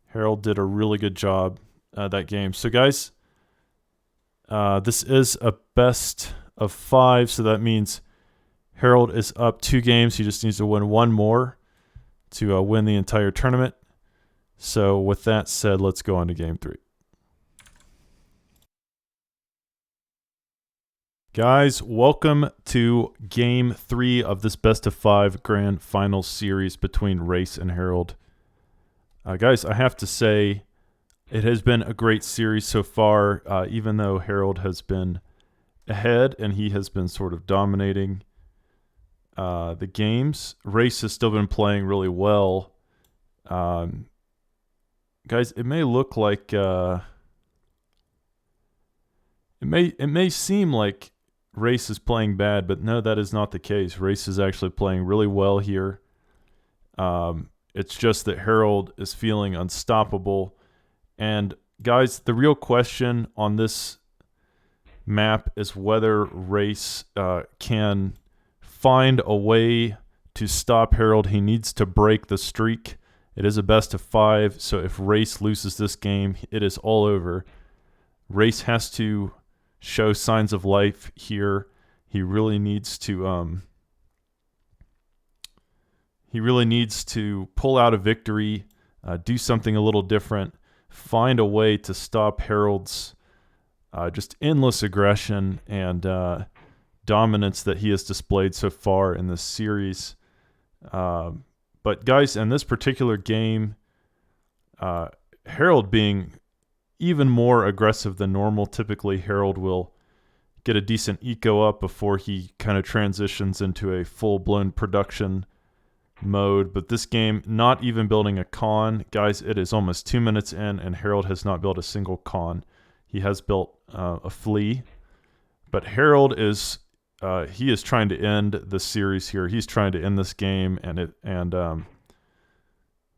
Speaker 1: Harold did a really good job that game. So guys, this is a best of 5, so that means Harold is up 2 games. He just needs to win 1 more to win the entire tournament. So with that said, let's go on to game 3. Guys, welcome to game 3 of this best of 5 grand final series between Race and Harold. Guys, I have to say, it has been a great series so far, even though Harold has been ahead and he has been sort of dominating the games. Race has still been playing really well. Guys, it may look like it may seem like Race is playing bad, but no, that is not the case. Race is actually playing really well here. It's just that Harold is feeling unstoppable. And guys, the real question on this map is whether Race can find a way to stop Harold. He needs to break the streak. It is a best of 5, so if Race loses this game, it is all over. Race has to show signs of life here. He really needs to pull out a victory, do something a little different, find a way to stop Harold's just endless aggression and dominance that he has displayed so far in this series. But guys, in this particular game, Harold being even more aggressive than normal. Typically, Harold will get a decent eco up before he kind of transitions into a full-blown production mode. But this game, not even building a con. Guys, it is almost 2 minutes in, and Harold has not built a single con. He has built a flea. But Harold is he is trying to end the series here. He's trying to end this game,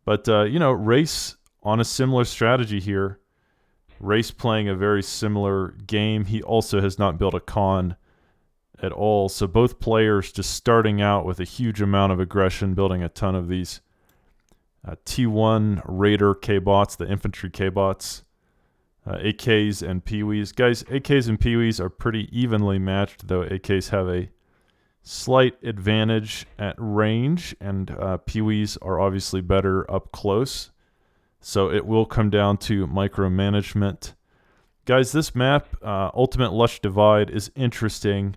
Speaker 1: but Race on a similar strategy here. Race playing a very similar game. He also has not built a con at all. So both players just starting out with a huge amount of aggression, building a ton of these T1 Raider K-bots, the infantry K-bots. AKs and Pee-wees. Guys, AKs and Pee-wees are pretty evenly matched, though AKs have a slight advantage at range, and Pee-wees are obviously better up close. So it will come down to micromanagement. Guys, this map, Ultimate Lush Divide, is interesting.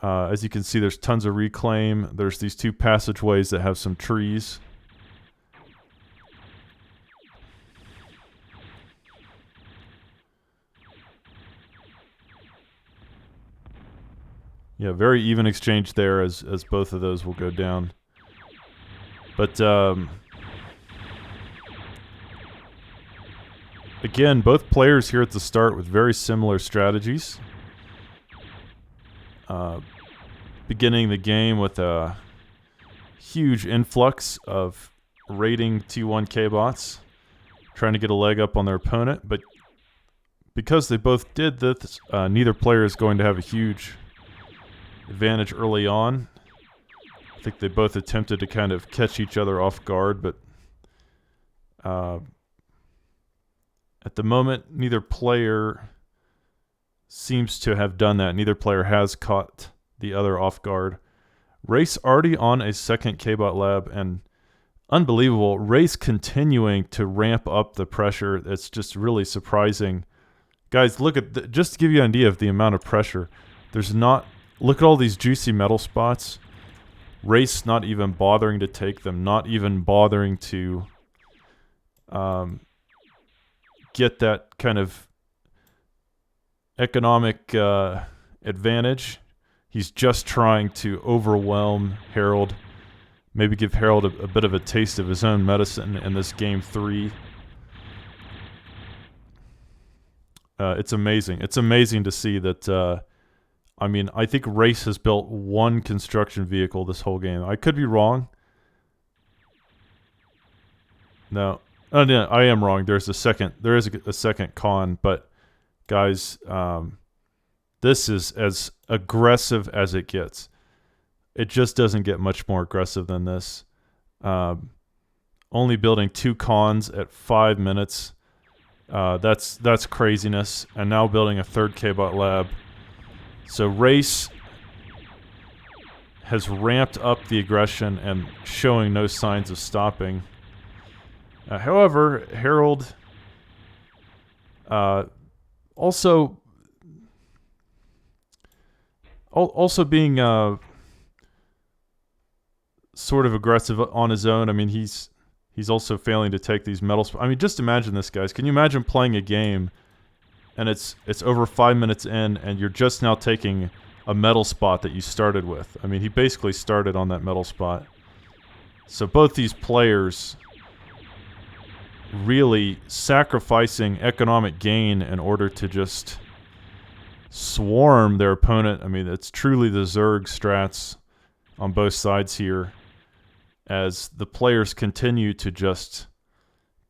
Speaker 1: As you can see, there's tons of reclaim. There's these two passageways that have some trees. Yeah, very even exchange there as both of those will go down. But again, both players here at the start with very similar strategies. Beginning the game with a huge influx of raiding T1 K-bots, trying to get a leg up on their opponent. But because they both did this, neither player is going to have a huge advantage early on. I think they both attempted to kind of catch each other off guard, but at the moment, neither player seems to have done that. Neither player has caught the other off guard. Race already on a second K-bot lab, and unbelievable. Race continuing to ramp up the pressure. It's just really surprising. Guys, look at just to give you an idea of the amount of pressure. Look at all these juicy metal spots. Race not even bothering to take them, not even bothering to get that kind of economic advantage. He's just trying to overwhelm Harold, maybe give Harold a bit of a taste of his own medicine in this game 3. It's amazing. It's amazing to see that. I mean, I think Race has built one construction vehicle this whole game. I could be wrong. No. Oh, no, I am wrong. There is a second con, but guys, this is as aggressive as it gets. It just doesn't get much more aggressive than this. Only building 2 cons at 5 minutes. That's craziness. And now building a third K-bot lab. So Race has ramped up the aggression and showing no signs of stopping. However, Harold also being sort of aggressive on his own. I mean, he's also failing to take these medals. I mean, just imagine this, guys. Can you imagine playing a game and it's over 5 minutes in and you're just now taking a metal spot that you started with? I mean, he basically started on that metal spot. So both these players really sacrificing economic gain in order to just swarm their opponent. I mean, it's truly the Zerg strats on both sides here as the players continue to just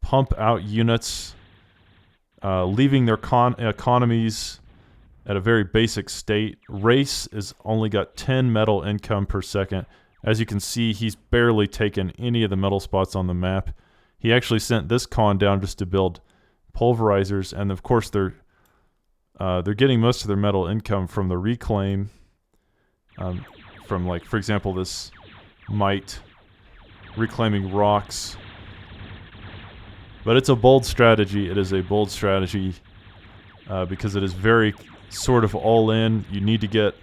Speaker 1: pump out units, leaving their economies at a very basic state. Race has only got 10 metal income per second. As you can see, he's barely taken any of the metal spots on the map. He actually sent this con down just to build pulverizers, and of course they're getting most of their metal income from the reclaim, from, like, for example, this Might reclaiming rocks. But it's a bold strategy. It is a bold strategy because it is very sort of all in. You need to get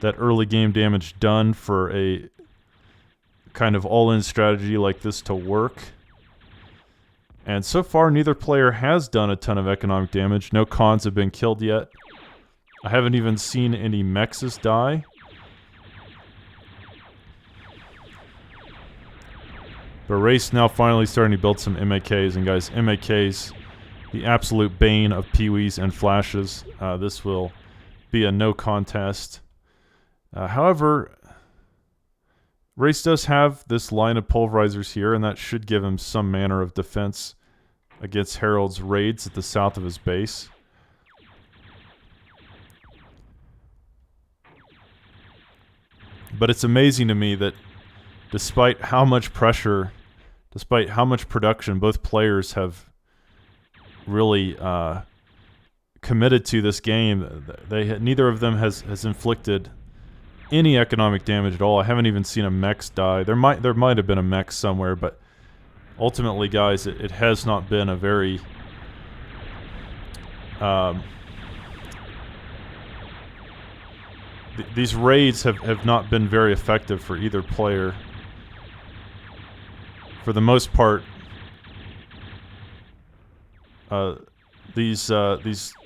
Speaker 1: that early game damage done for a kind of all-in strategy like this to work. And so far, neither player has done a ton of economic damage. No cons have been killed yet. I haven't even seen any mexes die. But Race now finally starting to build some MAKs. And guys, MAKs, the absolute bane of Pee-wees and flashes. This will be a no contest. However, Race does have this line of pulverizers here, and that should give him some manner of defense against Harold's raids at the south of his base. But it's amazing to me that despite how much pressure, despite how much production both players have really committed to this game. Neither of them has inflicted any economic damage at all. I haven't even seen a mech die. There might have been a mech somewhere, but ultimately, guys, it has not been a very these raids have not been very effective for either player. For the most part, these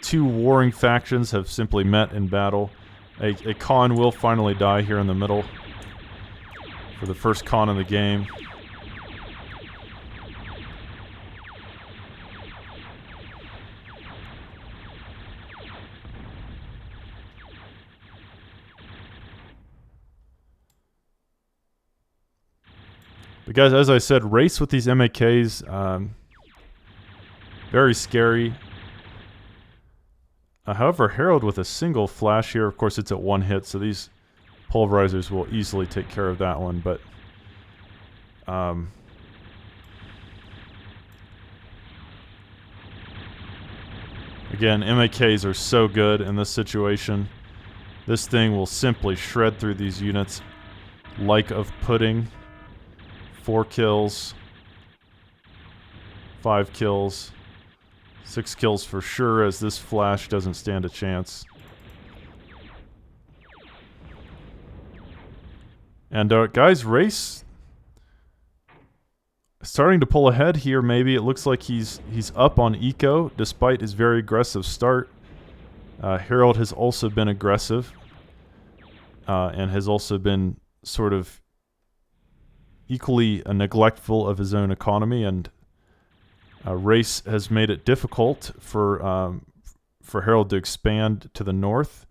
Speaker 1: two warring factions have simply met in battle. A Khan will finally die here in the middle for the first Khan in the game. But guys, as I said, race with these MAKs, very scary. However, Herald with a single flash here, of course it's at one hit, so these pulverizers will easily take care of that one, but again, MAKs are so good in this situation. This thing will simply shred through these units like of pudding. 4 kills, 5 kills, 6 kills for sure, as this flash doesn't stand a chance. And guys, Race starting to pull ahead here. Maybe it looks like he's up on eco despite his very aggressive start. Herald has also been aggressive and has also been sort of equally neglectful of his own economy, and Race has made it difficult for Herald to expand to the north,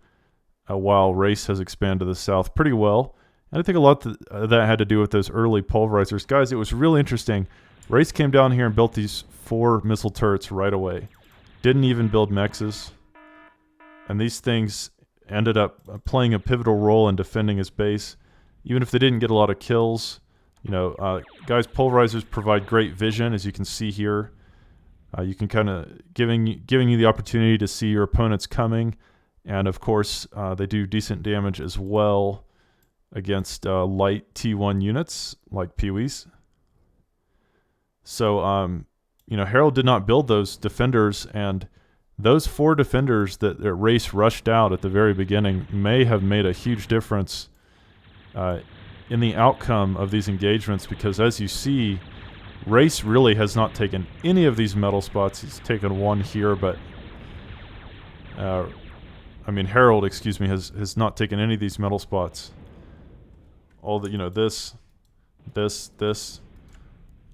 Speaker 1: while Race has expanded to the south pretty well. And I think a lot that had to do with those early pulverizers. Guys, it was really interesting. Race came down here and built these 4 missile turrets right away. Didn't even build mexes. And these things ended up playing a pivotal role in defending his base. Even if they didn't get a lot of kills, you know, guys, pulverizers provide great vision, as you can see here. You can kind of giving you the opportunity to see your opponents coming, and of course, they do decent damage as well against light T1 units like Pee-wees. So, you know, Herald did not build those defenders, and those 4 defenders that Race rushed out at the very beginning may have made a huge difference in the outcome of these engagements, because as you see, Race really has not taken any of these metal spots. He's taken 1 here, but I mean, Herald, excuse me, has not taken any of these metal spots. All the, you know, this,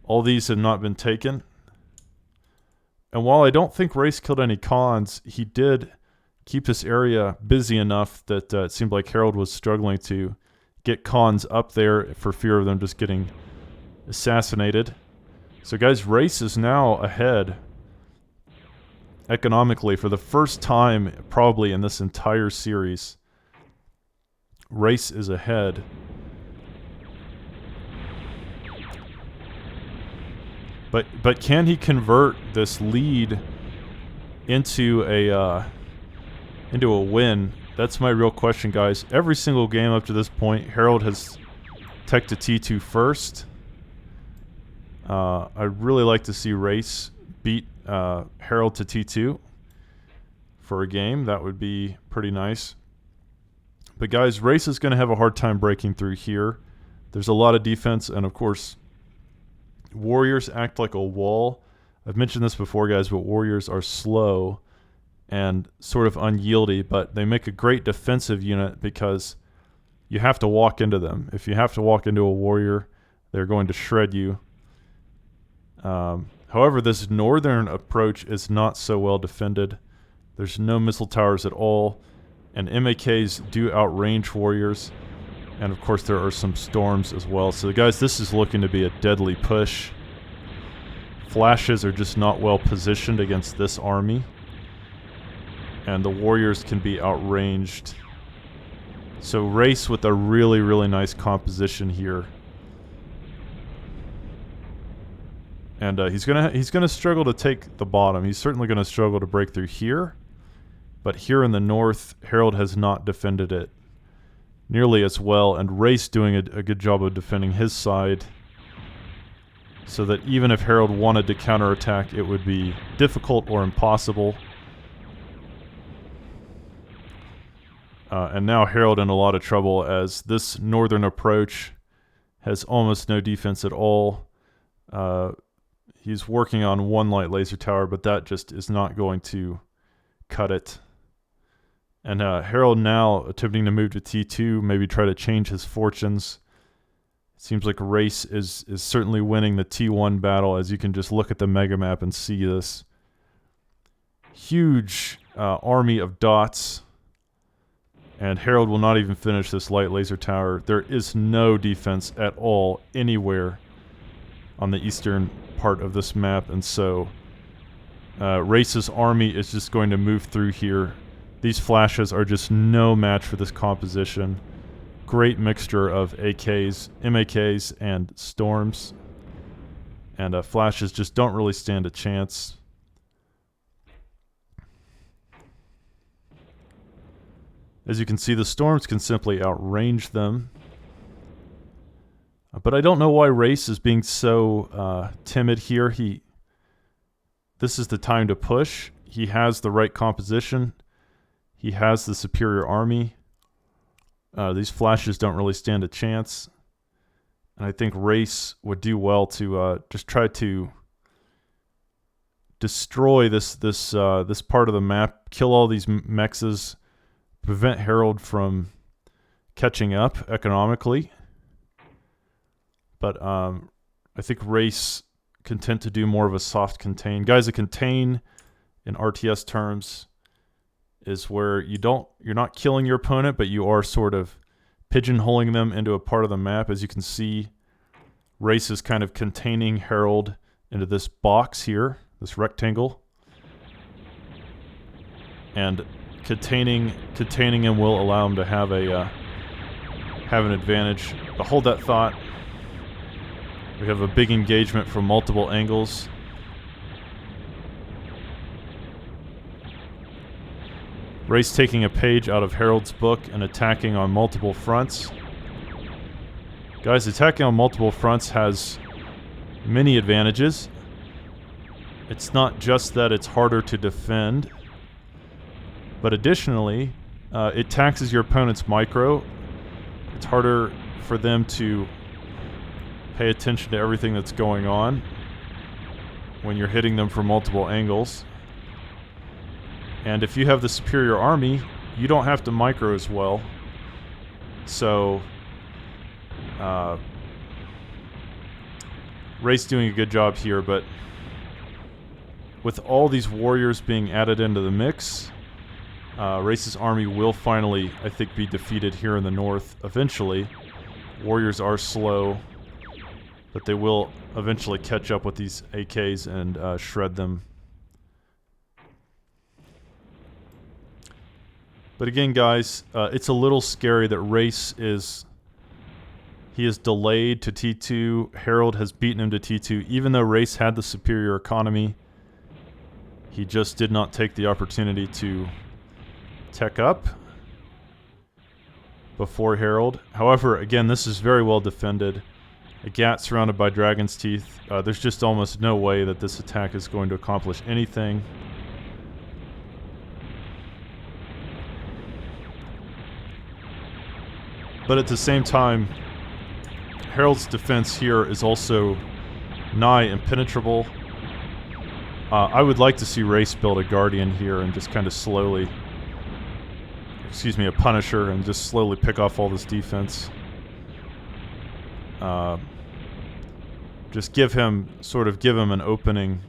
Speaker 1: all these have not been taken. And while I don't think Race killed any Khans, he did keep this area busy enough that it seemed like Herald was struggling to get Khans up there for fear of them just getting assassinated. So guys, Race is now ahead economically for the first time probably in this entire series. Race is ahead. But can he convert this lead into a win? That's my real question, guys. Every single game up to this point, Herald has tech to T2 first. I'd really like to see Race beat Herald to T2 for a game. That would be pretty nice. But guys, Race is going to have a hard time breaking through here. There's a lot of defense, and of course, Warriors act like a wall. I've mentioned this before, guys, but Warriors are slow and sort of unyieldy, but they make a great defensive unit because you have to walk into them. If you have to walk into a Warrior, they're going to shred you. However, this northern approach is not so well defended. There's no missile towers at all, and MAKs do outrange Warriors. And of course there are some storms as well. So guys, this is looking to be a deadly push. Flashes are just not well positioned against this army. And the Warriors can be outranged. So Race with a really, really nice composition here. And he's gonna struggle to take the bottom. He's certainly gonna struggle to break through here. But here in the north, Harold has not defended it nearly as well, and Race doing a good job of defending his side, so that even if Harold wanted to counterattack, it would be difficult or impossible. And now Harold in a lot of trouble, as this northern approach has almost no defense at all. He's working on one light laser tower, but that just is not going to cut it. And Harold now attempting to move to T2, maybe try to change his fortunes. It seems like Race is certainly winning the T1 battle, as you can just look at the mega map and see this huge army of dots. And Harold will not even finish this light laser tower. There is no defense at all anywhere on the eastern part of this map, and so Race's army is just going to move through here. These flashes are just no match for this composition. Great mixture of AKs, MAKs, and storms. And flashes just don't really stand a chance. As you can see, the storms can simply outrange them. But I don't know why Race is being so timid here. This is the time to push. He has the right composition. He has the superior army. These flashes don't really stand a chance. And I think Race would do well to just try to destroy this part of the map, kill all these mexes, prevent Harold from catching up economically. But I think Race content to do more of a soft contain. Guys, a contain in RTS terms is where you're not killing your opponent, but you are sort of pigeonholing them into a part of the map. As you can see, Race is kind of containing Harold into this box here, this rectangle. And containing him will allow him to have an advantage. But hold that thought. We have a big engagement from multiple angles. Race taking a page out of Harold's book and attacking on multiple fronts. Guys, attacking on multiple fronts has many advantages. It's not just that it's harder to defend, but additionally, it taxes your opponent's micro. It's harder for them to pay attention to everything that's going on when you're hitting them from multiple angles. And if you have the superior army, you don't have to micro as well. So, Race doing a good job here, but with all these warriors being added into the mix, Race's army will finally, I think, be defeated here in the north eventually. Warriors are slow, but they will eventually catch up with these AKs and shred them. But again, guys, it's a little scary that Race is delayed to T2. Harold has beaten him to T2. Even though Race had the superior economy, he just did not take the opportunity to tech up before Harold. However, again, this is very well defended. A GAT surrounded by Dragon's Teeth. There's just almost no way that this attack is going to accomplish anything. But at the same time, Harold's defense here is also nigh impenetrable. I would like to see Race build a Guardian here and just kind of slowly, a Punisher, and just slowly pick off all this defense. Just give him an opening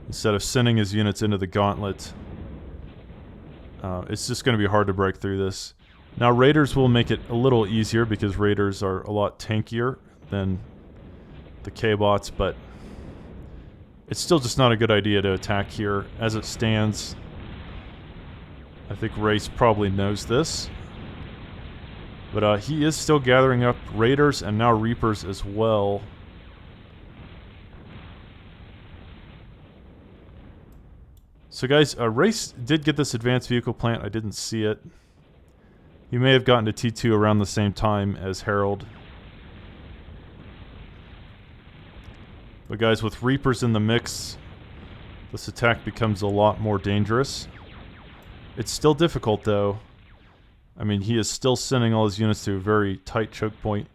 Speaker 1: instead of sending his units into the gauntlet. It's just going to be hard to break through this. Now, Raiders will make it a little easier because Raiders are a lot tankier than the K-Bots, but it's still just not a good idea to attack here. As it stands, I think Race probably knows this. But he is still gathering up Raiders and now Reapers as well. So guys, Race did get this advanced vehicle plant. I didn't see it. He may have gotten to T2 around the same time as Harold. But guys, with Reapers in the mix, this attack becomes a lot more dangerous. It's still difficult though. I mean, he is still sending all his units to a very tight choke point.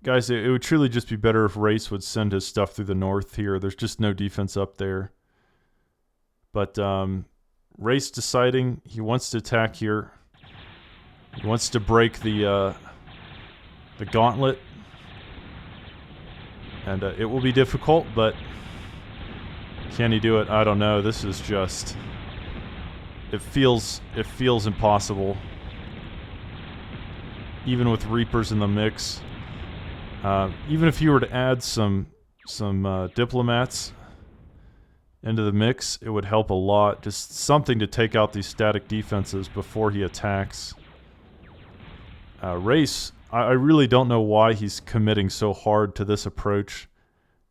Speaker 1: Guys, it would truly just be better if Race would send his stuff through the north here. There's just no defense up there. But Race deciding he wants to attack here. He wants to break the gauntlet. And it will be difficult, but can he do it? I don't know. This is just... It feels impossible. Even with Reapers in the mix. Even if you were to add some diplomats into the mix, it would help a lot. Just something to take out these static defenses before he attacks. Race, I really don't know why he's committing so hard to this approach.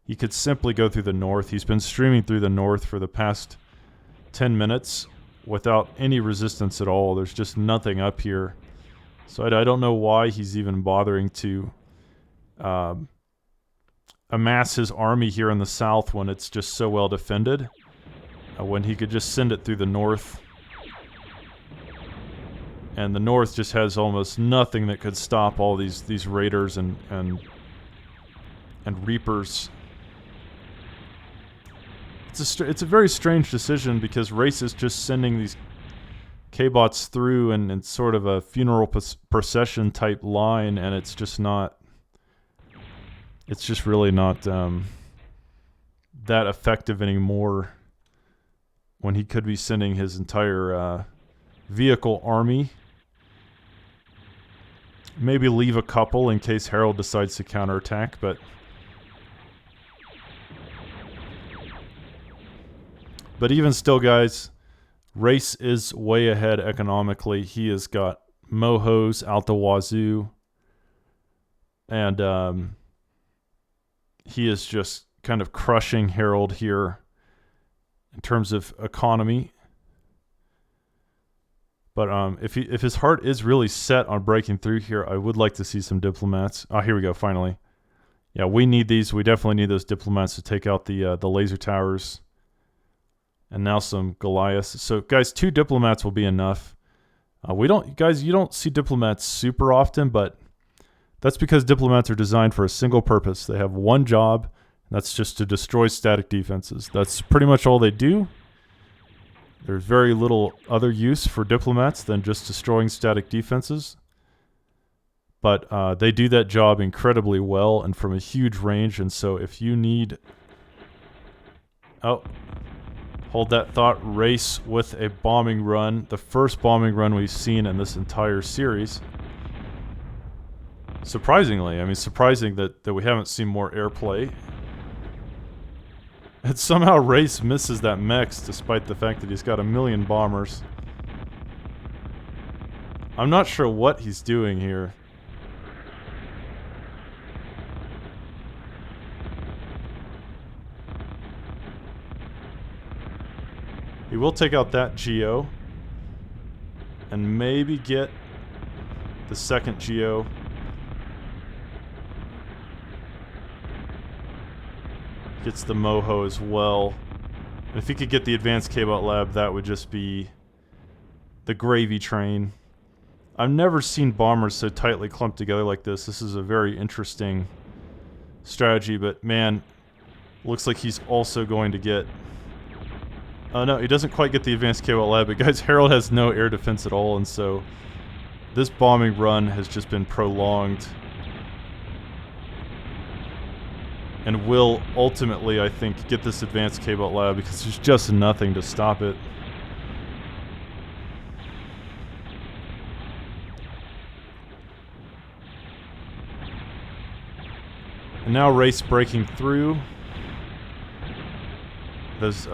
Speaker 1: He could simply go through the north. He's been streaming through the north for the past 10 minutes without any resistance at all. There's just nothing up here. So I don't know why he's even bothering to amass his army here in the south when it's just so well defended. When he could just send it through the north. And the north just has almost nothing that could stop all these raiders and Reapers. It's a very strange decision because Race is just sending these K-bots through in sort of a funeral procession type line, and it's just not... It's just really not that effective anymore when he could be sending his entire vehicle army. Maybe leave a couple in case Harold decides to counterattack, but... But even still, guys, Race is way ahead economically. He has got mohos out the wazoo. And he is just kind of crushing Harold here in terms of economy. But if his heart is really set on breaking through here, I would like to see some diplomats. Oh, here we go, finally. Yeah, we need these. We definitely need those diplomats to take out the laser towers. And now some Goliaths. So, guys, 2 diplomats will be enough. You don't see diplomats super often, but that's because diplomats are designed for a single purpose. They have one job, and that's just to destroy static defenses. That's pretty much all they do. There's very little other use for diplomats than just destroying static defenses. But they do that job incredibly well and from a huge range. And so if you need... Oh, hold that thought. Race with a bombing run. The first bombing run we've seen in this entire series. Surprisingly. I mean, surprising that we haven't seen more airplay. And somehow Race misses that mechs despite the fact that he's got 1,000,000 bombers. I'm not sure what he's doing here. He will take out that Geo. And maybe get the second Geo. Gets the Moho as well. And if he could get the advanced K-bot lab, that would just be the gravy train. I've never seen bombers so tightly clumped together like this. This is a very interesting strategy, but man, looks like he's also going to get... no, he doesn't quite get the advanced K-bot lab, but guys, Harold has no air defense at all, and so this bombing run has just been prolonged. And will ultimately, I think, get this advanced K-bot lab because there's just nothing to stop it. And now Race breaking through. Those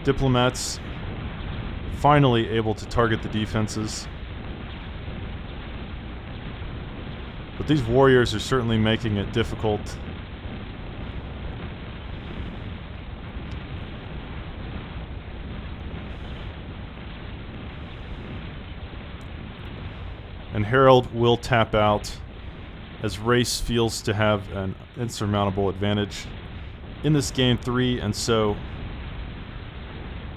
Speaker 1: diplomats finally able to target the defenses. But these warriors are certainly making it difficult. And Harold will tap out as Race feels to have an insurmountable advantage in this game 3. And so,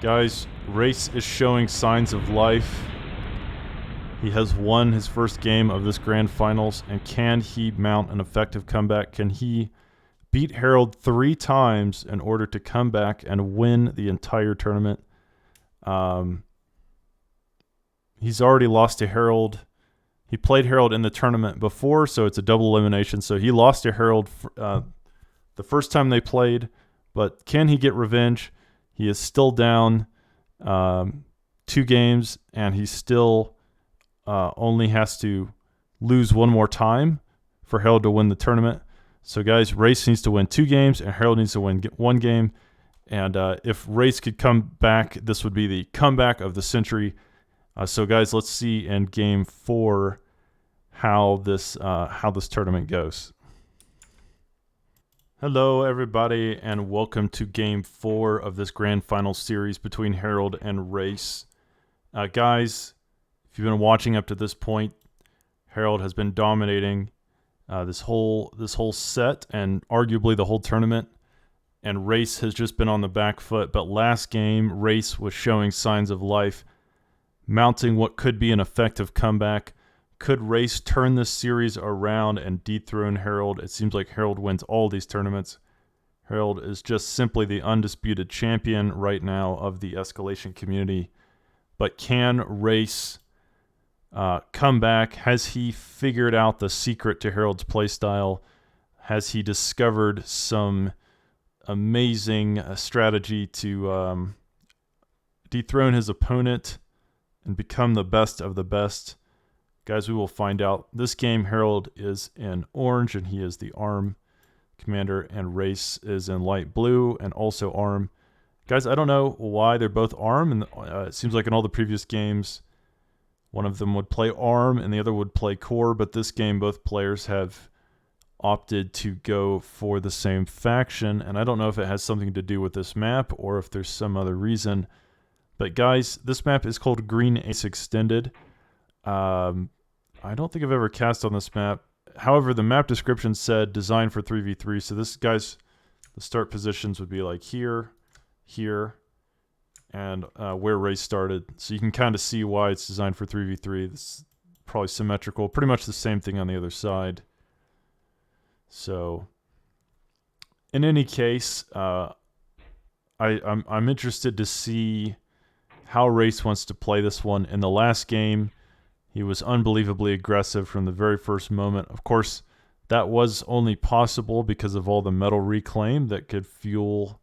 Speaker 1: guys, Race is showing signs of life. He has won his first game of this grand finals, and can he mount an effective comeback? Can he beat Harold 3 times in order to come back and win the entire tournament? He's already lost to Harold. He played Harold in the tournament before, so it's a double elimination. So he lost to Harold the first time they played, but can he get revenge? He is still down 2 games, and he still only has to lose 1 more time for Harold to win the tournament. So, guys, Race needs to win 2 games, and Harold needs to win 1 game. And if Race could come back, this would be the comeback of the century. So, guys, let's see in Game 4 how this tournament goes. Hello, everybody, and welcome to Game 4 of this Grand Final series between Harold and Race. Guys, if you've been watching up to this point, Harold has been dominating this whole set and arguably the whole tournament, and Race has just been on the back foot. But last game, Race was showing signs of life, mounting what could be an effective comeback. Could Race turn this series around and dethrone Harold? It seems like Harold wins all these tournaments. Harold is just simply the undisputed champion right now of the Escalation community. But can Race come back? Has he figured out the secret to Harold's playstyle? Has he discovered some amazing strategy to dethrone his opponent and become the best of the best? Guys, we will find out. This game, Harold is in orange, and he is the ARM commander, and Race is in light blue and also ARM. Guys, I don't know why they're both ARM, and it seems like in all the previous games, one of them would play ARM and the other would play core, but this game, both players have opted to go for the same faction, and I don't know if it has something to do with this map or if there's some other reason. But guys, this map is called Green Ace Extended. I don't think I've ever cast on this map. However, the map description said designed for 3v3, so this, guys, the start positions would be like here, here, and where Race started. So you can kind of see why it's designed for 3v3. This is probably symmetrical. Pretty much the same thing on the other side. So, in any case, I'm interested to see how Race wants to play this one. In the last game, he was unbelievably aggressive from the very first moment. Of course, that was only possible because of all the metal reclaim that could fuel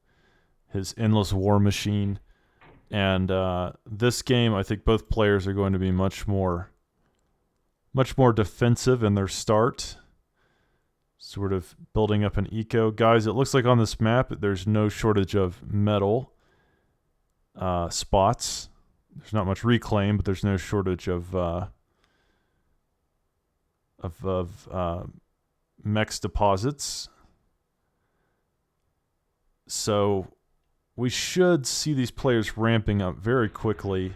Speaker 1: his endless war machine. And this game, I think both players are going to be much more defensive in their start, sort of building up an eco. Guys, it looks like on this map there's no shortage of metal spots. There's not much reclaim, but there's no shortage of mex deposits. So we should see these players ramping up very quickly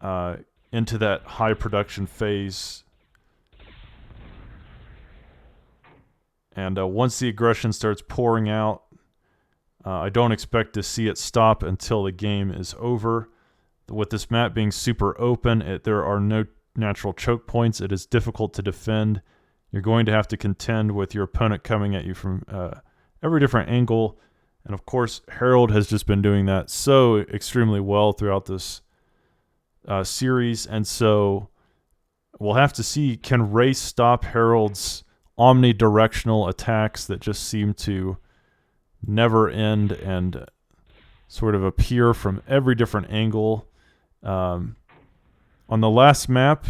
Speaker 1: into that high production phase. And once the aggression starts pouring out, I don't expect to see it stop until the game is over. With this map being super open, there are no natural choke points. It is difficult to defend. You're going to have to contend with your opponent coming at you from every different angle. And of course, Harold has just been doing that so extremely well throughout this series. And so we'll have to see, can Race stop Harold's omnidirectional attacks that just seem to never end and sort of appear from every different angle. On the last map,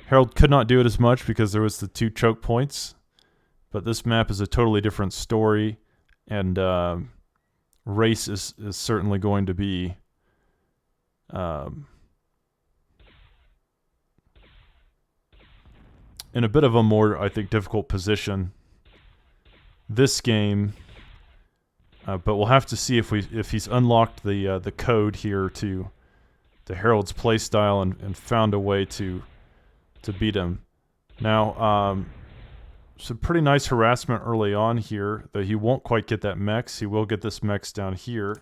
Speaker 1: Harold could not do it as much because there was the 2 choke points, but this map is a totally different story, and Race is certainly going to be in a bit of a more, I think, difficult position this game. But we'll have to see if he's unlocked the code here to Harold's playstyle and found a way to to beat him. Now, some pretty nice harassment early on here, though he won't quite get that Mex. He will get this Mex down here.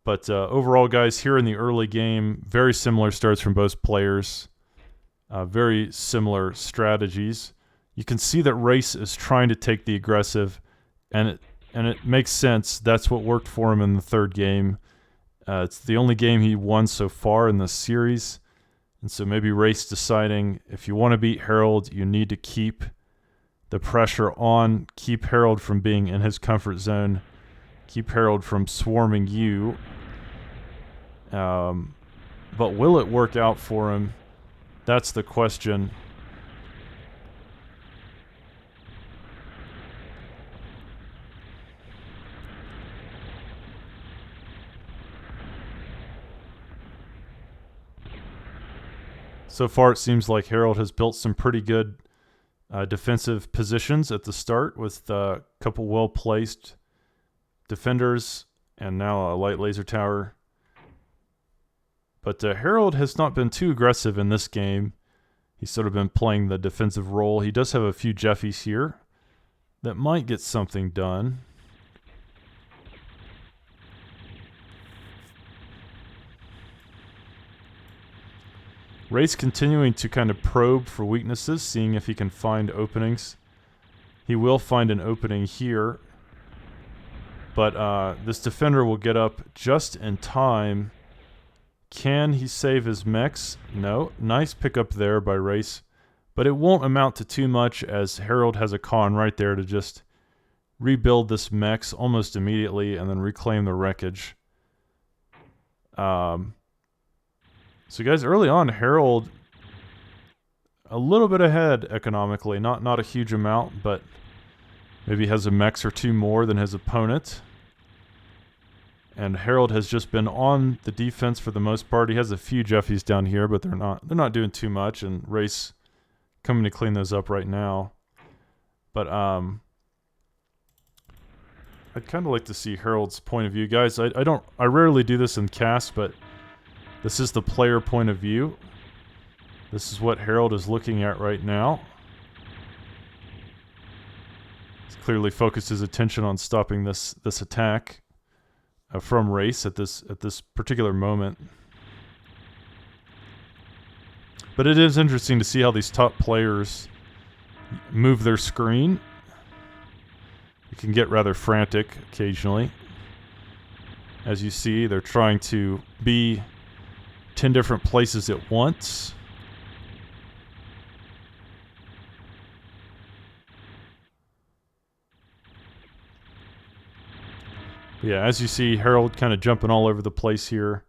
Speaker 1: But overall, guys, here in the early game, very similar starts from both players. Very similar strategies. You can see that Race is trying to take the aggressive, and it makes sense. That's what worked for him in the third game. It's the only game he won so far in this series. And so maybe Race deciding if you want to beat Harold, you need to keep the pressure on, keep Harold from being in his comfort zone, keep Harold from swarming you. But will it work out for him? That's the question. So far, it seems like Harold has built some pretty good defensive positions at the start with a couple well-placed defenders and now a light laser tower. But Harold has not been too aggressive in this game. He's sort of been playing the defensive role. He does have a few Jeffies here that might get something done. Race continuing to kind of probe for weaknesses, seeing if he can find openings. He will find an opening here. But this defender will get up just in time. Can he save his mechs? No. Nice pickup there by Race. But it won't amount to too much, as Harold has a con right there to just rebuild this mechs almost immediately and then reclaim the wreckage. So guys, early on, Harold a little bit ahead economically. Not a huge amount, but maybe has a mechs or two more than his opponent. And Harold has just been on the defense for the most part. He has a few Jeffies down here, but they're not doing too much. And Race coming to clean those up right now. But I'd kind of like to see Harold's point of view, guys. I rarely do this in cast, but this is the player point of view. This is what Harold is looking at right now. He's clearly focused his attention on stopping this attack from Race at this particular moment. But it is interesting to see how these top players move their screen. It can get rather frantic occasionally. As you see, they're trying to be 10 different places at once. But yeah, as you see, Harold kind of jumping all over the place here,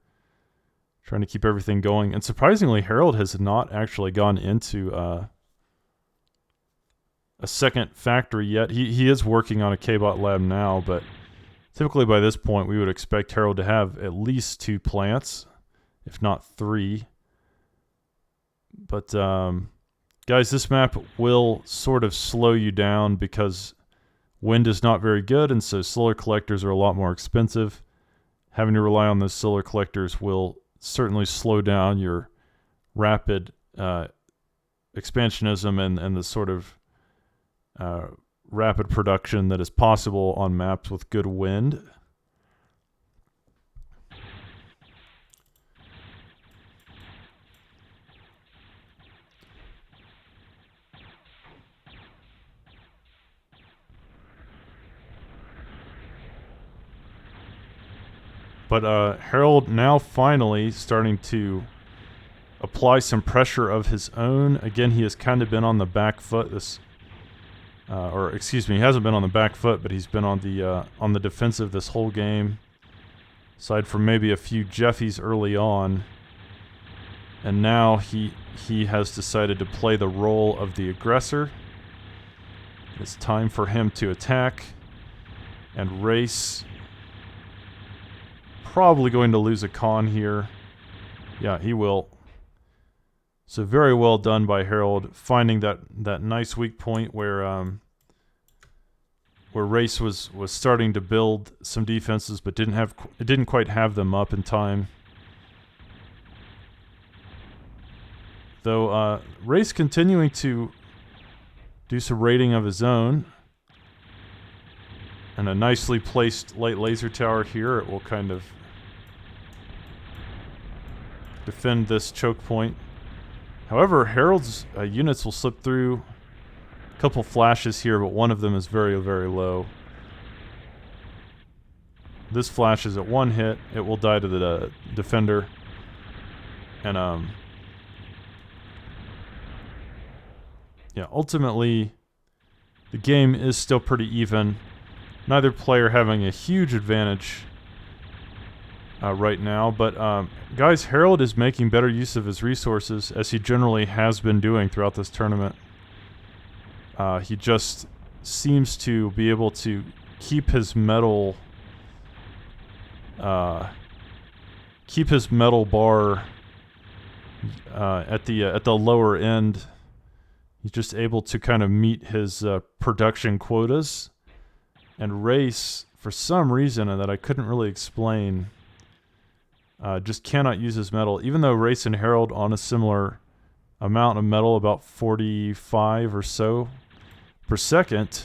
Speaker 1: trying to keep everything going. And surprisingly, Harold has not actually gone into a second factory yet. He is working on a K-Bot lab now, but typically by this point, we would expect Harold to have at least 2 plants, if not 3. But guys, this map will sort of slow you down because wind is not very good, and so solar collectors are a lot more expensive. Having to rely on those solar collectors will certainly slow down your rapid expansionism and the sort of rapid production that is possible on maps with good wind. But Harold now finally starting to apply some pressure of his own. Again, he has kind of been on the back foot. Or excuse me, he hasn't been on the back foot, but he's been on the defensive this whole game. Aside from maybe a few Jeffies early on, and now he has decided to play the role of the aggressor. It's time for him to attack and Race. Probably going to lose a con here. Yeah, he will. So very well done by Harold, finding that nice weak point where Race was starting to build some defenses, but didn't quite have them up in time. Though Race continuing to do some raiding of his own. And a nicely placed light laser tower here. It will kind of defend this choke point. However, Harold's units will slip through a couple flashes here, but one of them is very, very low. This flash is at one hit. It will die to the defender. And, yeah, ultimately, the game is still pretty even. Neither player having a huge advantage right now. But, guys, Harold is making better use of his resources, as he generally has been doing throughout this tournament. He just seems to be able to keep his metal... keep his metal bar at the lower end. He's just able to kind of meet his production quotas. And Race, for some reason that I couldn't really explain, just cannot use his metal. Even though Race and Harold on a similar amount of metal, about 45 or so per second,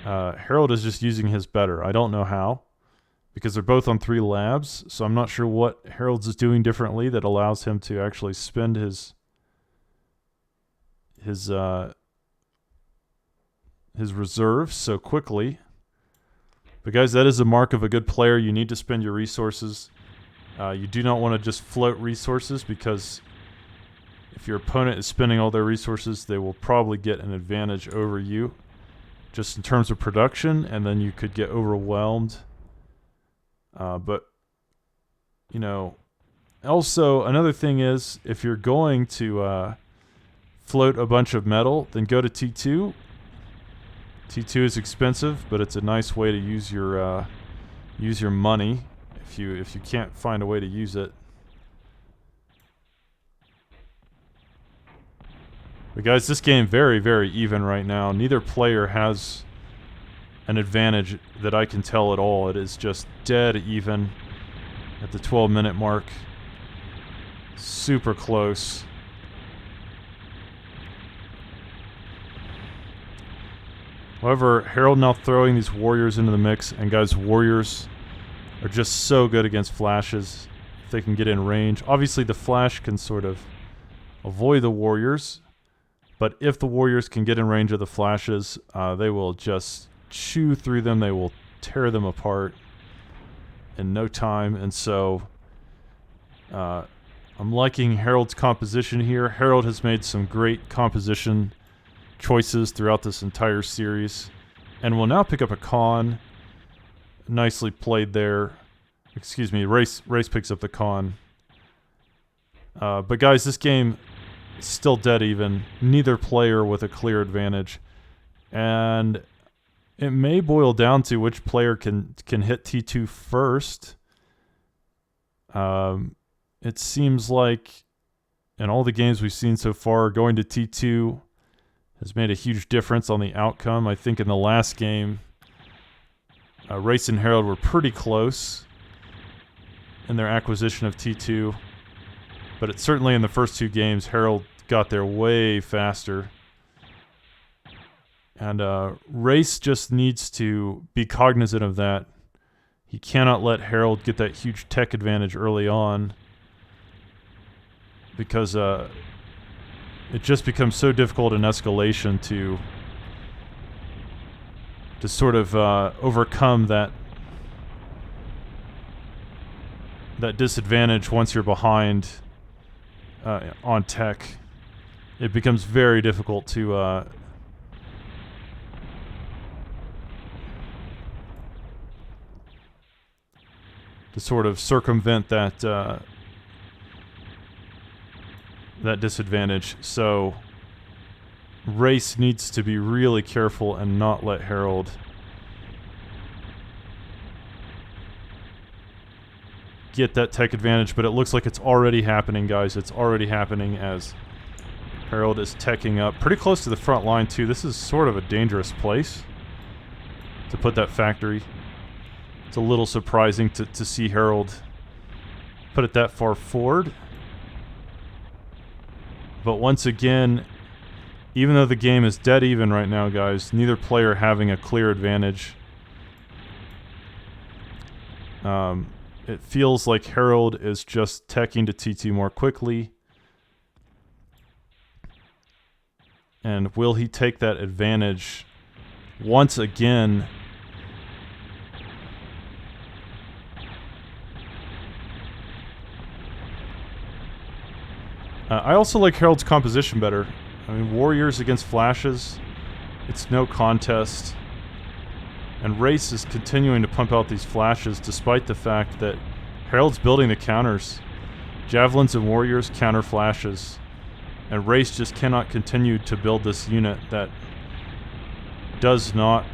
Speaker 1: Harold is just using his better. I don't know how, because they're both on 3 labs, so I'm not sure what Harold's is doing differently that allows him to actually spend his reserves so quickly. But guys, that is a mark of a good player. You need to spend your resources. You do not want to just float resources, because if your opponent is spending all their resources, they will probably get an advantage over you just in terms of production, and then you could get overwhelmed. But, you know, also another thing is, if you're going to float a bunch of metal, then go to T2. T2 is expensive, but it's a nice way to use your money if you can't find a way to use it. But guys, this game very, very even right now. Neither player has an advantage that I can tell at all. It is just dead even at the 12-minute mark. Super close. However, Harold now throwing these warriors into the mix, and guys, warriors are just so good against flashes if they can get in range. Obviously, the flash can sort of avoid the warriors, but if the warriors can get in range of the flashes, they will just chew through them. They will tear them apart in no time. And so I'm liking Harold's composition here. Harold has made some great composition choices throughout this entire series, and will now pick up a con. Nicely played there. Excuse me, Race picks up the con. But guys, this game is still dead even. Neither player with a clear advantage, and it may boil down to which player can hit T2 first. It seems like in all the games we've seen so far, going to T2 has made a huge difference on the outcome. I think in the last game, Race and Harold were pretty close in their acquisition of T2, but it's certainly in the first 2 games, Harold got there way faster. And Race just needs to be cognizant of that. He cannot let Harold get that huge tech advantage early on, because it just becomes so difficult in escalation to sort of overcome that disadvantage once you're behind on tech. It becomes very difficult to sort of circumvent that disadvantage. So Race needs to be really careful and not let Harold get that tech advantage, but it looks like it's already happening, guys. It's already happening as Harold is teching up pretty close to the front line too. This is sort of a dangerous place to put that factory. It's a little surprising to see Harold put it that far forward. But once again, even though the game is dead even right now, guys, neither player having a clear advantage. It feels like Harold is just teching to T2 more quickly. And will he take that advantage once again? I also like Harold's composition better. I mean, warriors against flashes, it's no contest. And Race is continuing to pump out these flashes despite the fact that Harold's building the counters. Javelins and warriors counter flashes. And Race just cannot continue to build this unit that does not...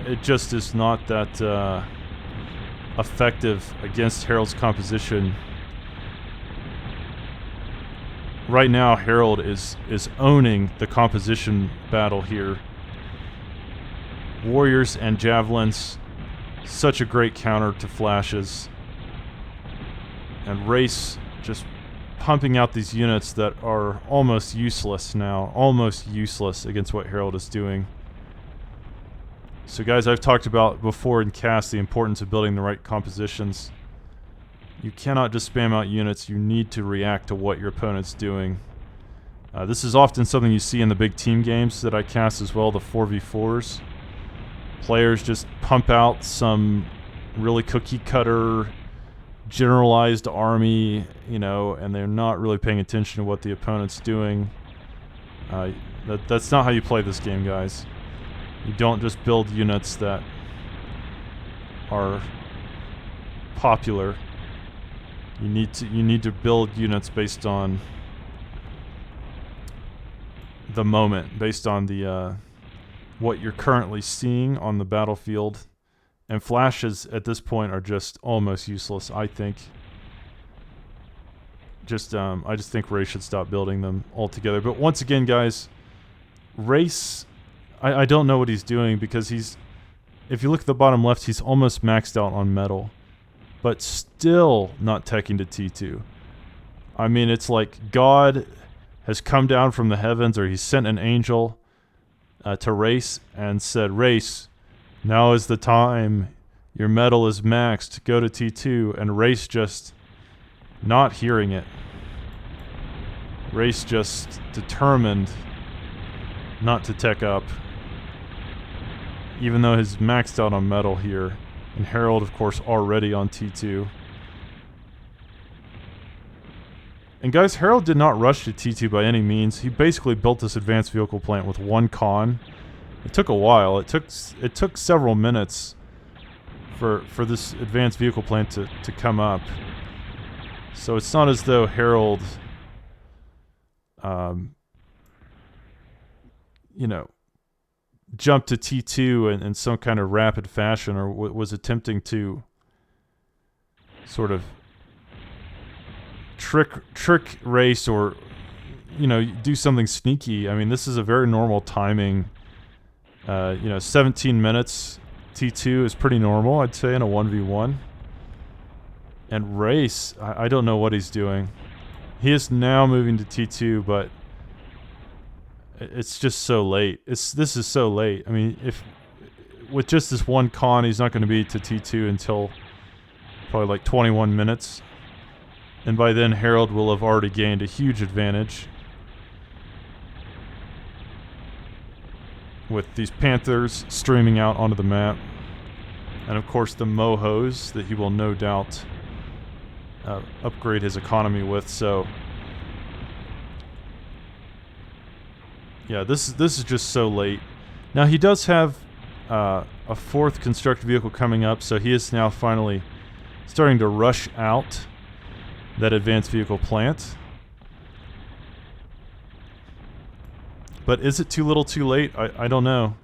Speaker 1: It just is not that effective against Harold's composition. Right now, Harold is owning the composition battle here. Warriors and javelins, such a great counter to flashes. And Race just pumping out these units that are almost useless now. Almost useless against what Harold is doing. So guys, I've talked about before in cast the importance of building the right compositions. You cannot just spam out units. You need to react to what your opponent's doing. This is often something you see in the big team games that I cast as well, the 4v4s. Players just pump out some really cookie cutter, generalized army, you know, and they're not really paying attention to what the opponent's doing. That's not how you play this game, guys. You don't just build units that are popular. You need to build units based on the moment, based on the what you're currently seeing on the battlefield. And flashes at this point are just almost useless, I think. I just think Race should stop building them altogether. But once again, guys, Race, I don't know what he's doing because if you look at the bottom left, he's almost maxed out on metal. But still not teching to T2. I mean, it's like God has come down from the heavens, or he sent an angel to Race and said, Race, now is the time. Your metal is maxed. Go to T2. And Race just not hearing it. Race just determined not to tech up. Even though he's maxed out on metal here. And Harold, of course, already on T2. And guys, Harold did not rush to T2 by any means. He basically built this advanced vehicle plant with one con. It took a while. It took several minutes for this advanced vehicle plant to come up. So it's not as though Harold, you know, jumped to T2 in some kind of rapid fashion, or was attempting to sort of trick Race, or, you know, do something sneaky. I mean, this is a very normal timing. 17 minutes T2 is pretty normal, I'd say, in a 1v1. And Race, I don't know what he's doing. He is now moving to T2, but it's just so late. This is so late. I mean, if with just this one con, he's not going to be to T2 until probably like 21 minutes. And by then, Harold will have already gained a huge advantage. With these Panthers streaming out onto the map. And of course the Mohos that he will no doubt upgrade his economy with. So yeah, this is just so late. Now he does have a fourth constructed vehicle coming up, so he is now finally starting to rush out that advanced vehicle plant. But is it too little too late? I don't know.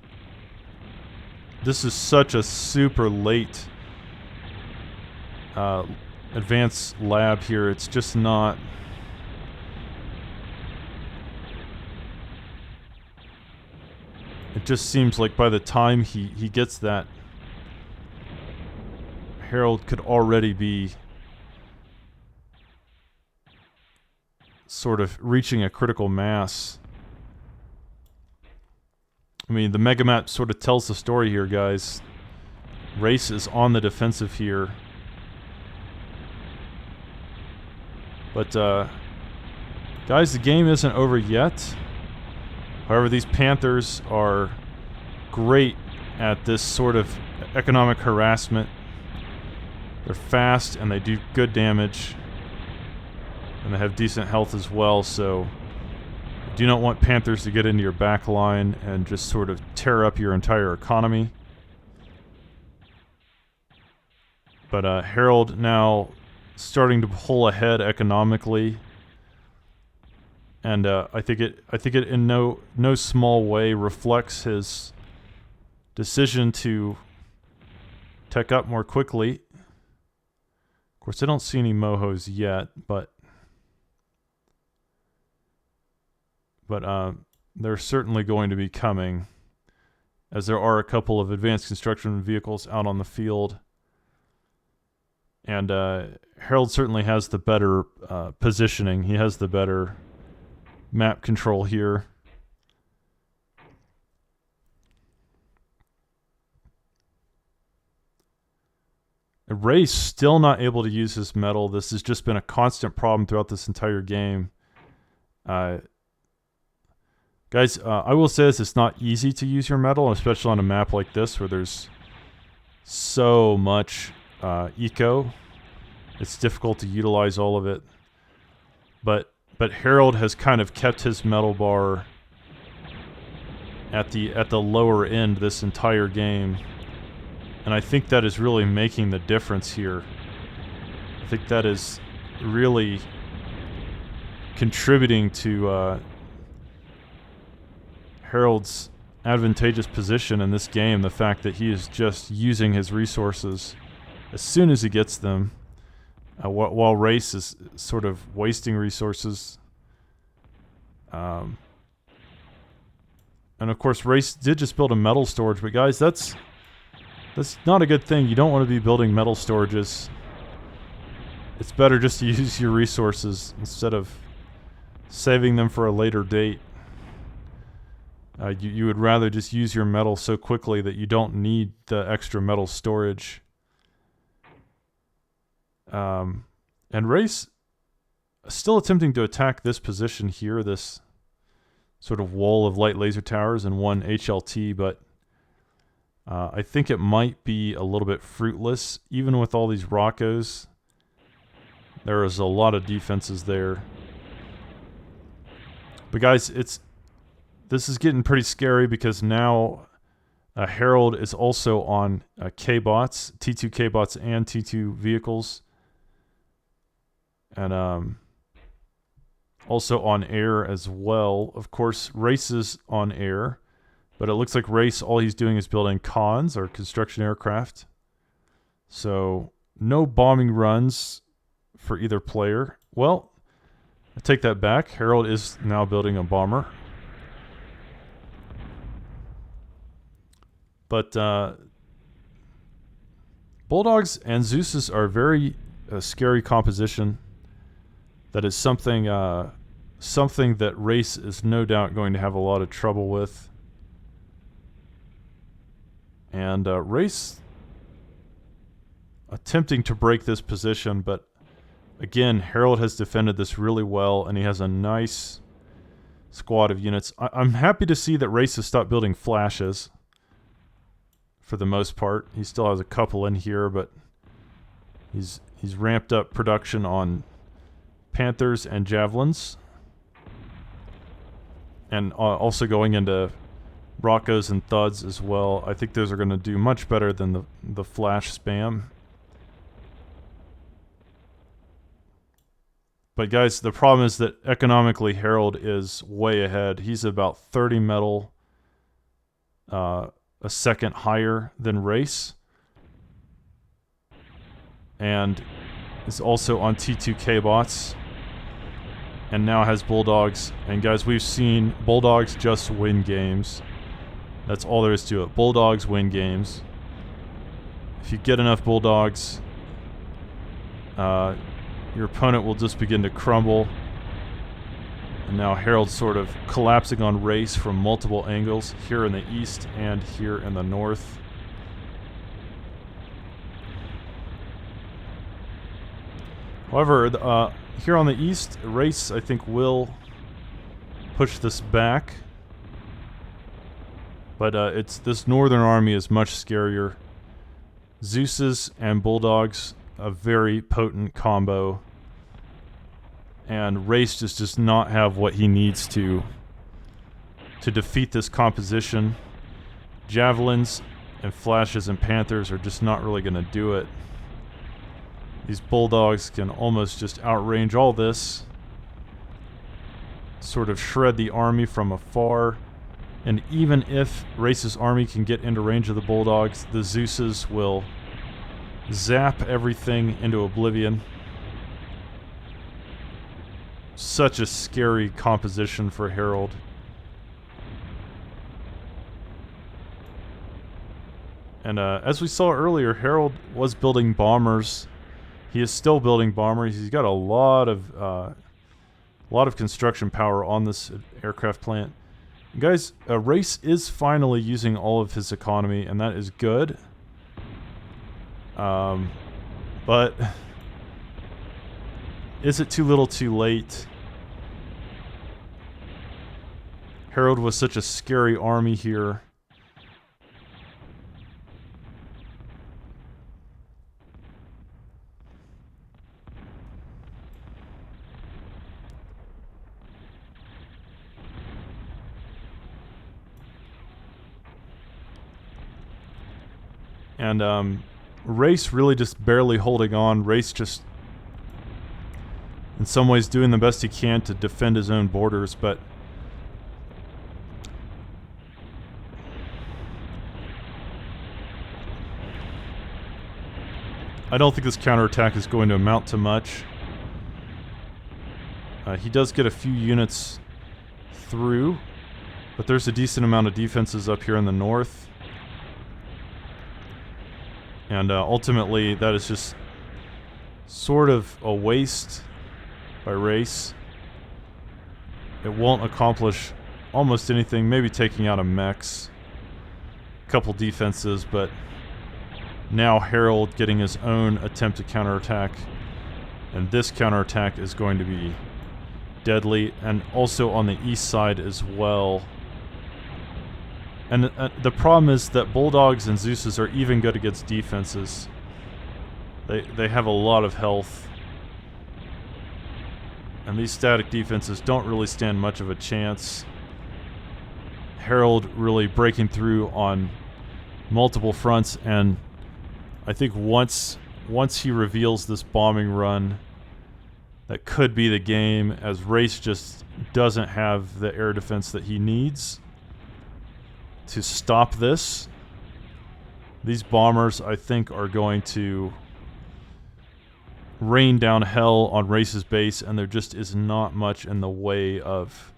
Speaker 1: This is such a super late advanced lab here. It's just not... It just seems like by the time he gets that, Harold could already be sort of reaching a critical mass. I mean, the mega map sort of tells the story here, guys. Race is on the defensive here. But, guys, the game isn't over yet. However, these Panthers are great at this sort of economic harassment. They're fast and they do good damage. And they have decent health as well, so you do not want Panthers to get into your back line and just sort of tear up your entire economy. But Harold now starting to pull ahead economically, and I think it in no small way reflects his decision to tech up more quickly. Of course, I don't see any mohos yet, but they're certainly going to be coming, as there are a couple of advanced construction vehicles out on the field. And Harold certainly has the better positioning. He has the better map control here. Ray's still not able to use his metal. This has just been a constant problem throughout this entire game. Guys, I will say this, it's not easy to use your metal, especially on a map like this where there's so much eco. It's difficult to utilize all of it. But Harold has kind of kept his metal bar at the lower end this entire game. And I think that is really making the difference here. I think that is really contributing to Harold's advantageous position in this game, the fact that he is just using his resources as soon as he gets them, while Race is sort of wasting resources. And of course, Race did just build a metal storage, but guys, that's not a good thing. You don't want to be building metal storages. It's better just to use your resources instead of saving them for a later date. You would rather just use your metal so quickly that you don't need the extra metal storage. And Race still attempting to attack this position here, this sort of wall of light laser towers and one HLT, but I think it might be a little bit fruitless. Even with all these Roccos, there is a lot of defenses there. But guys, this is getting pretty scary because now Harold is also on K-bots, T2 K-bots and T2 vehicles. And also on air as well. Of course, Race is on air, but it looks like Race, all he's doing is building cons or construction aircraft. So no bombing runs for either player. Well, I take that back. Harold is now building a bomber. But Bulldogs and Zeus's are very scary composition. That is something that Race is no doubt going to have a lot of trouble with. And Race attempting to break this position, but again, Harold has defended this really well, and he has a nice squad of units. I'm happy to see that Race has stopped building flashes. For the most part, he still has a couple in here, but he's ramped up production on Panthers and Javelins, and also going into Roccos and Thuds as well. I think those are going to do much better than the flash spam. But guys, the problem is that economically Harold is way ahead. He's about 30 metal a second higher than Race, and is also on T2 K-bots, and now has Bulldogs. And guys, we've seen Bulldogs just win games. That's all there is to it. Bulldogs win games. If you get enough Bulldogs, your opponent will just begin to crumble. And now Harold sort of collapsing on Race from multiple angles here in the east and here in the north. However, here on the east, Race, I think, will push this back. But this northern army is much scarier. Zeus's and Bulldogs, a very potent combo. And Race just does not have what he needs to defeat this composition. Javelins and Flashes and Panthers are just not really going to do it. These Bulldogs can almost just outrange all this. Sort of shred the army from afar. And even if Race's army can get into range of the Bulldogs, the Zeus's will zap everything into oblivion. Such a scary composition for Harold. And as we saw earlier, Harold was building bombers. He is still building bombers. He's got a lot of construction power on this aircraft plant. And guys, Race is finally using all of his economy, and that is good. But is it too little too late? Harold was such a scary army here. And Race really just barely holding on. Race just in some ways doing the best he can to defend his own borders, but I don't think this counterattack is going to amount to much. He does get a few units through, but there's a decent amount of defenses up here in the north. And ultimately, that is just sort of a waste by Race. It won't accomplish almost anything, maybe taking out a mechs, a couple defenses, but now Harold getting his own attempt to counterattack. And this counterattack is going to be deadly, and also on the east side as well. And the problem is that Bulldogs and Zeus's are even good against defenses. They have a lot of health. And these static defenses don't really stand much of a chance. Harold really breaking through on multiple fronts, and I think once he reveals this bombing run, that could be the game, as Race just doesn't have the air defense that he needs to stop this. These bombers, I think, are going to rain down hell on Race's base, and there just is not much in the way of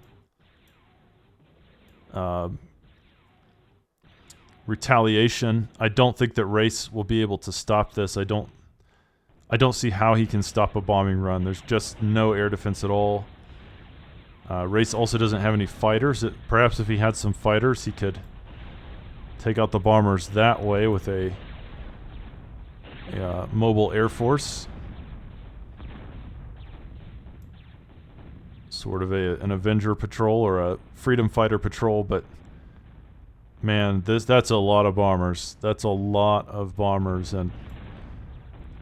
Speaker 1: retaliation. I don't think that Race will be able to stop this. I don't see how he can stop a bombing run. There's just no air defense at all. Race also doesn't have any fighters. Perhaps if he had some fighters, he could take out the bombers that way with a mobile air force. Sort of an Avenger patrol or a Freedom Fighter patrol, but man, that's a lot of bombers. That's a lot of bombers, and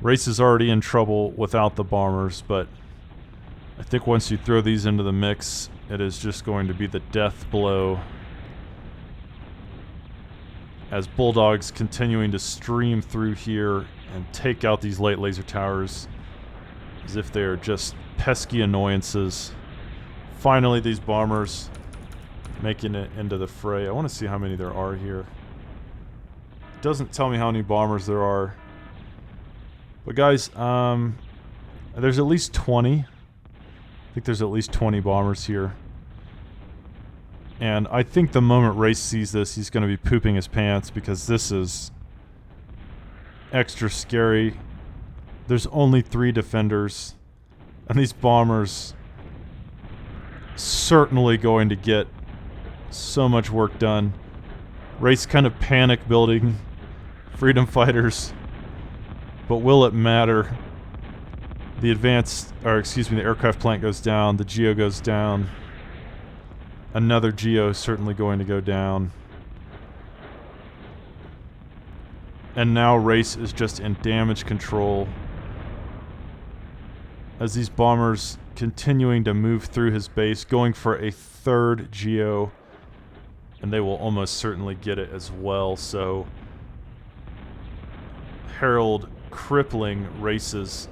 Speaker 1: Race is already in trouble without the bombers, but I think once you throw these into the mix, it is just going to be the death blow. As Bulldogs continuing to stream through here and take out these light laser towers as if they are just pesky annoyances. Finally, these bombers making it into the fray. I want to see how many there are here. It doesn't tell me how many bombers there are. But guys, there's at least 20. I think there's at least 20 bombers here. And I think the moment Race sees this, he's going to be pooping his pants, because this is extra scary. There's only 3 defenders, and these bombers certainly going to get so much work done. Race kind of panic building freedom fighters, but will it matter? The the aircraft plant goes down, the Geo goes down. Another Geo is certainly going to go down. And now Race is just in damage control as these bombers continuing to move through his base, going for a third Geo, and they will almost certainly get it as well. So Harold crippling Race's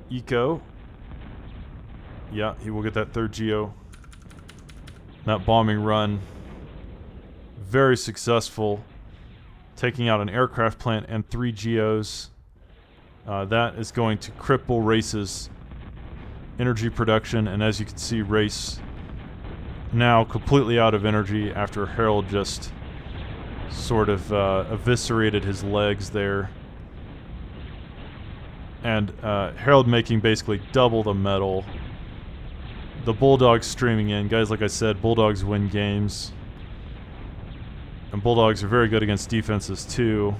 Speaker 1: eco. Yeah, he will get that third Geo. That bombing run, very successful, taking out an aircraft plant and 3 Geos. That is going to cripple Race's energy production, and as you can see, Race now completely out of energy after Harold just sort of eviscerated his legs there. And Harold making basically double the metal. The Bulldogs streaming in. Guys, like I said, Bulldogs win games. And Bulldogs are very good against defenses too.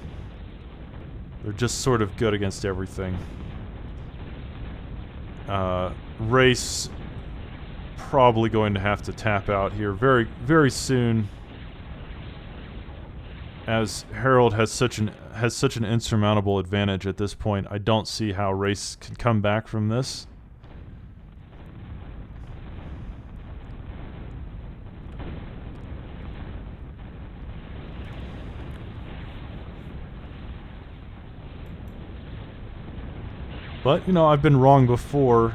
Speaker 1: They're just sort of good against everything. Race probably going to have to tap out here very, very soon, as Harold has such an insurmountable advantage at this point. I don't see how Race can come back from this. But, you know, I've been wrong before.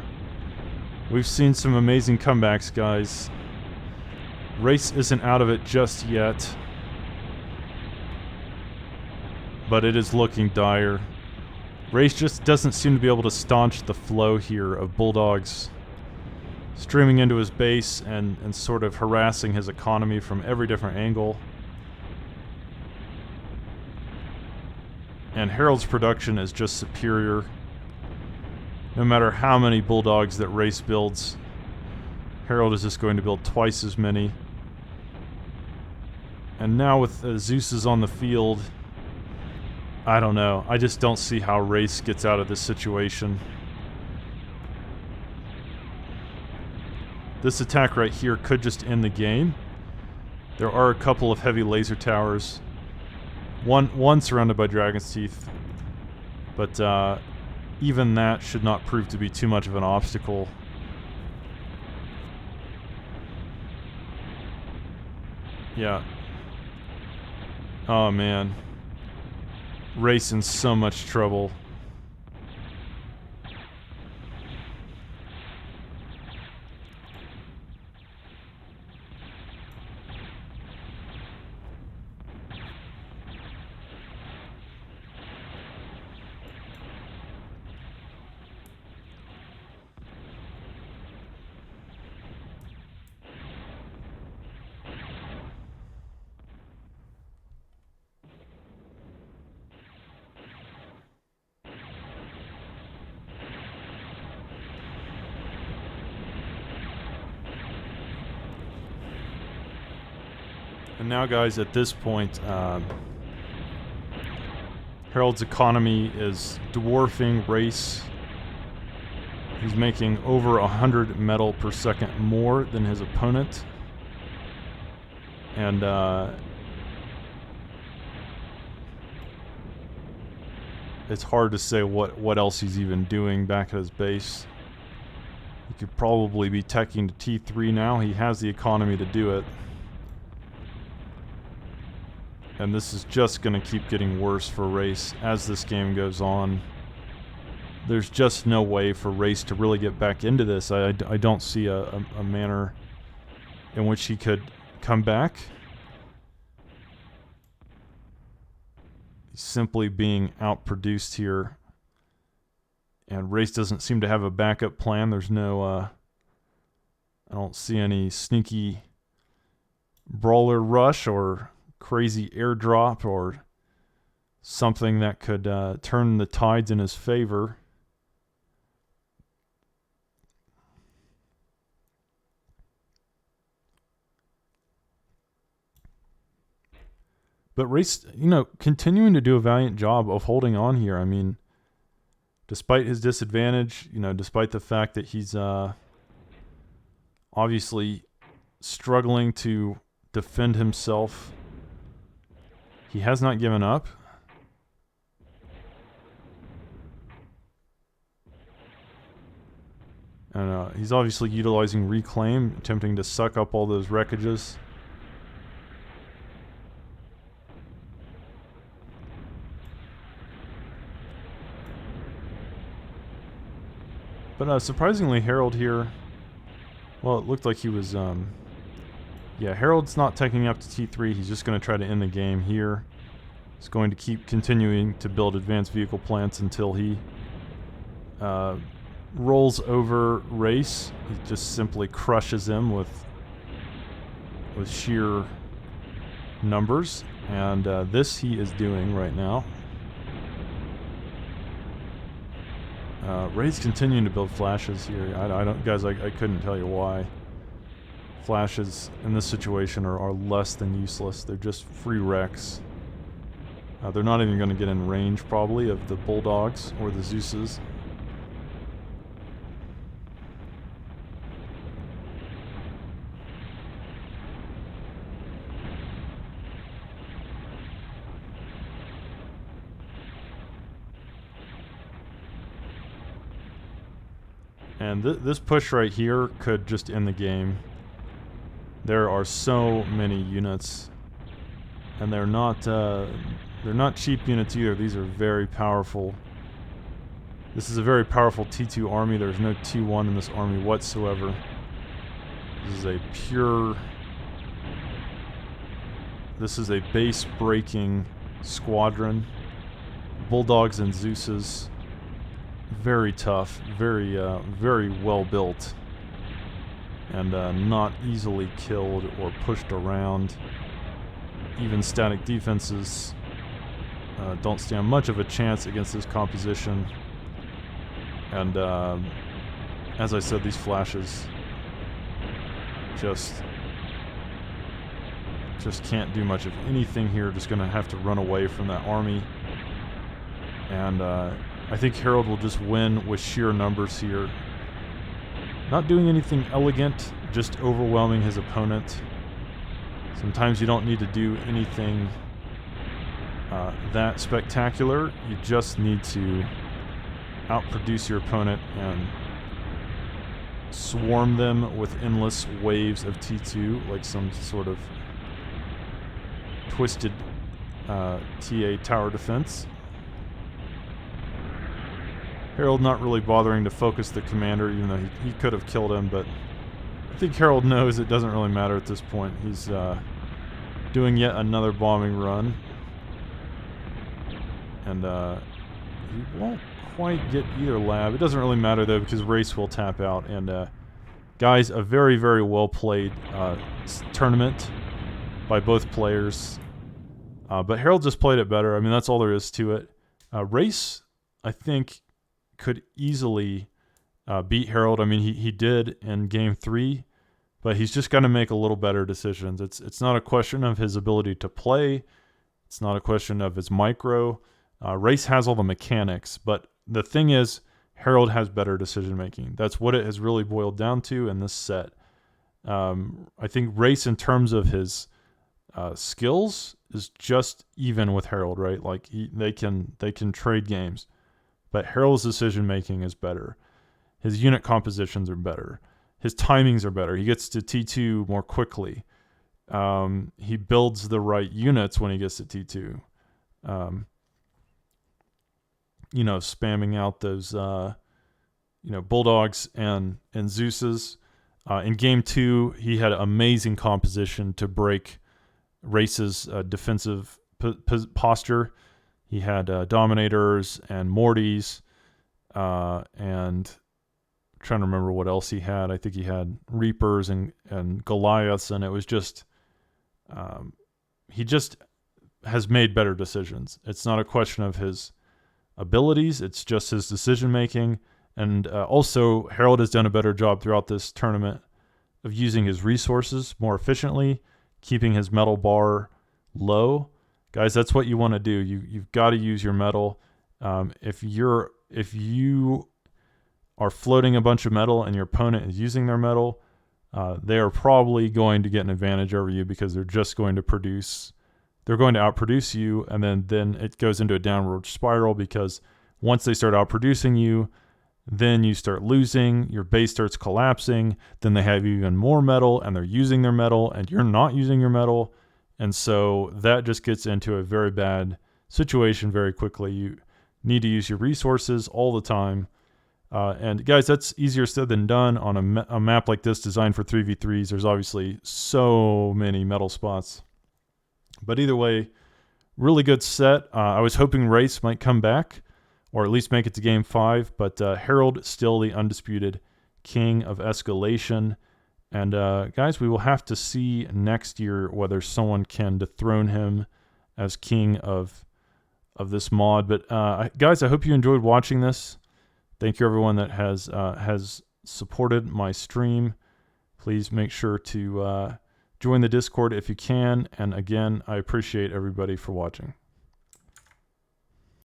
Speaker 1: We've seen some amazing comebacks, guys. Race isn't out of it just yet, but it is looking dire. Race just doesn't seem to be able to staunch the flow here of Bulldogs streaming into his base and sort of harassing his economy from every different angle. And Harold's production is just superior. No matter how many Bulldogs that Race builds, Harold is just going to build twice as many. And now with Zeus's on the field, I don't know. I just don't see how Race gets out of this situation. This attack right here could just end the game. There are a couple of heavy laser towers. One surrounded by Dragon's Teeth. But even that should not prove to be too much of an obstacle. Yeah. Oh man. Race in so much trouble. And now, guys, at this point, Harold's economy is dwarfing Race. He's making over 100 metal per second more than his opponent. And it's hard to say what else he's even doing back at his base. He could probably be teching to T3 now. He has the economy to do it. And this is just going to keep getting worse for Race as this game goes on. There's just no way for Race to really get back into this. I don't see a manner in which he could come back. He's simply being outproduced here. And Race doesn't seem to have a backup plan. There's no... I don't see any sneaky brawler rush or crazy airdrop or something that could turn the tides in his favor. But Race, continuing to do a valiant job of holding on here. I mean, despite his disadvantage, despite the fact that he's obviously struggling to defend himself, he has not given up. And he's obviously utilizing Reclaim, attempting to suck up all those wreckages. But surprisingly, Harold here, well, it looked like he was, yeah, Harold's not taking up to T3. He's just going to try to end the game here. He's going to keep continuing to build advanced vehicle plants until he rolls over Race. He just simply crushes him with sheer numbers. And this he is doing right now. Ray's continuing to build flashes here. I don't, guys. I couldn't tell you why. Flashes in this situation are less than useless. They're just free wrecks. They're not even going to get in range, probably, of the Bulldogs or the Zeuses. And this push right here could just end the game. There are so many units, and they're not cheap units either. These are very powerful. This is a very powerful T2 army. There's no T1 in this army whatsoever. This is a base-breaking squadron. Bulldogs and Zeuses. Very tough, very well built, and not easily killed or pushed around. Even static defenses don't stand much of a chance against this composition. And as I said, these flashes just can't do much of anything here. Just going to have to run away from that army. And I think Harold will just win with sheer numbers here. Not doing anything elegant, just overwhelming his opponent. Sometimes you don't need to do anything that spectacular. You just need to outproduce your opponent and swarm them with endless waves of T2, like some sort of twisted TA tower defense. Harold not really bothering to focus the commander, even though he could have killed him, but I think Harold knows it doesn't really matter at this point. He's doing yet another bombing run. And he won't quite get either lab. It doesn't really matter, though, because Race will tap out. And, guys, a very, very well-played tournament by both players. But Harold just played it better. I mean, that's all there is to it. Race, I think, could easily beat Harold. I mean, he did in Game 3, but he's just got to make a little better decisions. It's not a question of his ability to play. It's not a question of his micro. Race has all the mechanics, but the thing is, Harold has better decision-making. That's what it has really boiled down to in this set. I think Race, in terms of his skills, is just even with Harold, right? Like, they can trade games. But Harold's decision-making is better. His unit compositions are better. His timings are better. He gets to T2 more quickly. He builds the right units when he gets to T2. Spamming out those, Bulldogs and Zeuses. In Game 2, he had amazing composition to break Race's defensive posture. He had Dominators and Mortys, and I'm trying to remember what else he had. I think he had Reapers and Goliaths, and it was just, he just has made better decisions. It's not a question of his abilities, it's just his decision-making. And also, Harold has done a better job throughout this tournament of using his resources more efficiently, keeping his metal bar low, Guys, that's what you want to do. You've got to use your metal. If you are floating a bunch of metal and your opponent is using their metal, they are probably going to get an advantage over you because they're just going to produce. They're going to outproduce you, and then it goes into a downward spiral because once they start outproducing you, then you start losing, your base starts collapsing, then they have even more metal and they're using their metal and you're not using your metal. And so that just gets into a very bad situation very quickly. You need to use your resources all the time. And guys, that's easier said than done on a map like this designed for 3v3s. There's obviously so many metal spots. But either way, really good set. I was hoping Race might come back, or at least make it to Game 5, but Harold still the undisputed king of Escalation. And guys, we will have to see next year whether someone can dethrone him as king of this mod. But guys, I hope you enjoyed watching this. Thank you everyone that has supported my stream. Please make sure to join the Discord if you can. And again, I appreciate everybody for watching.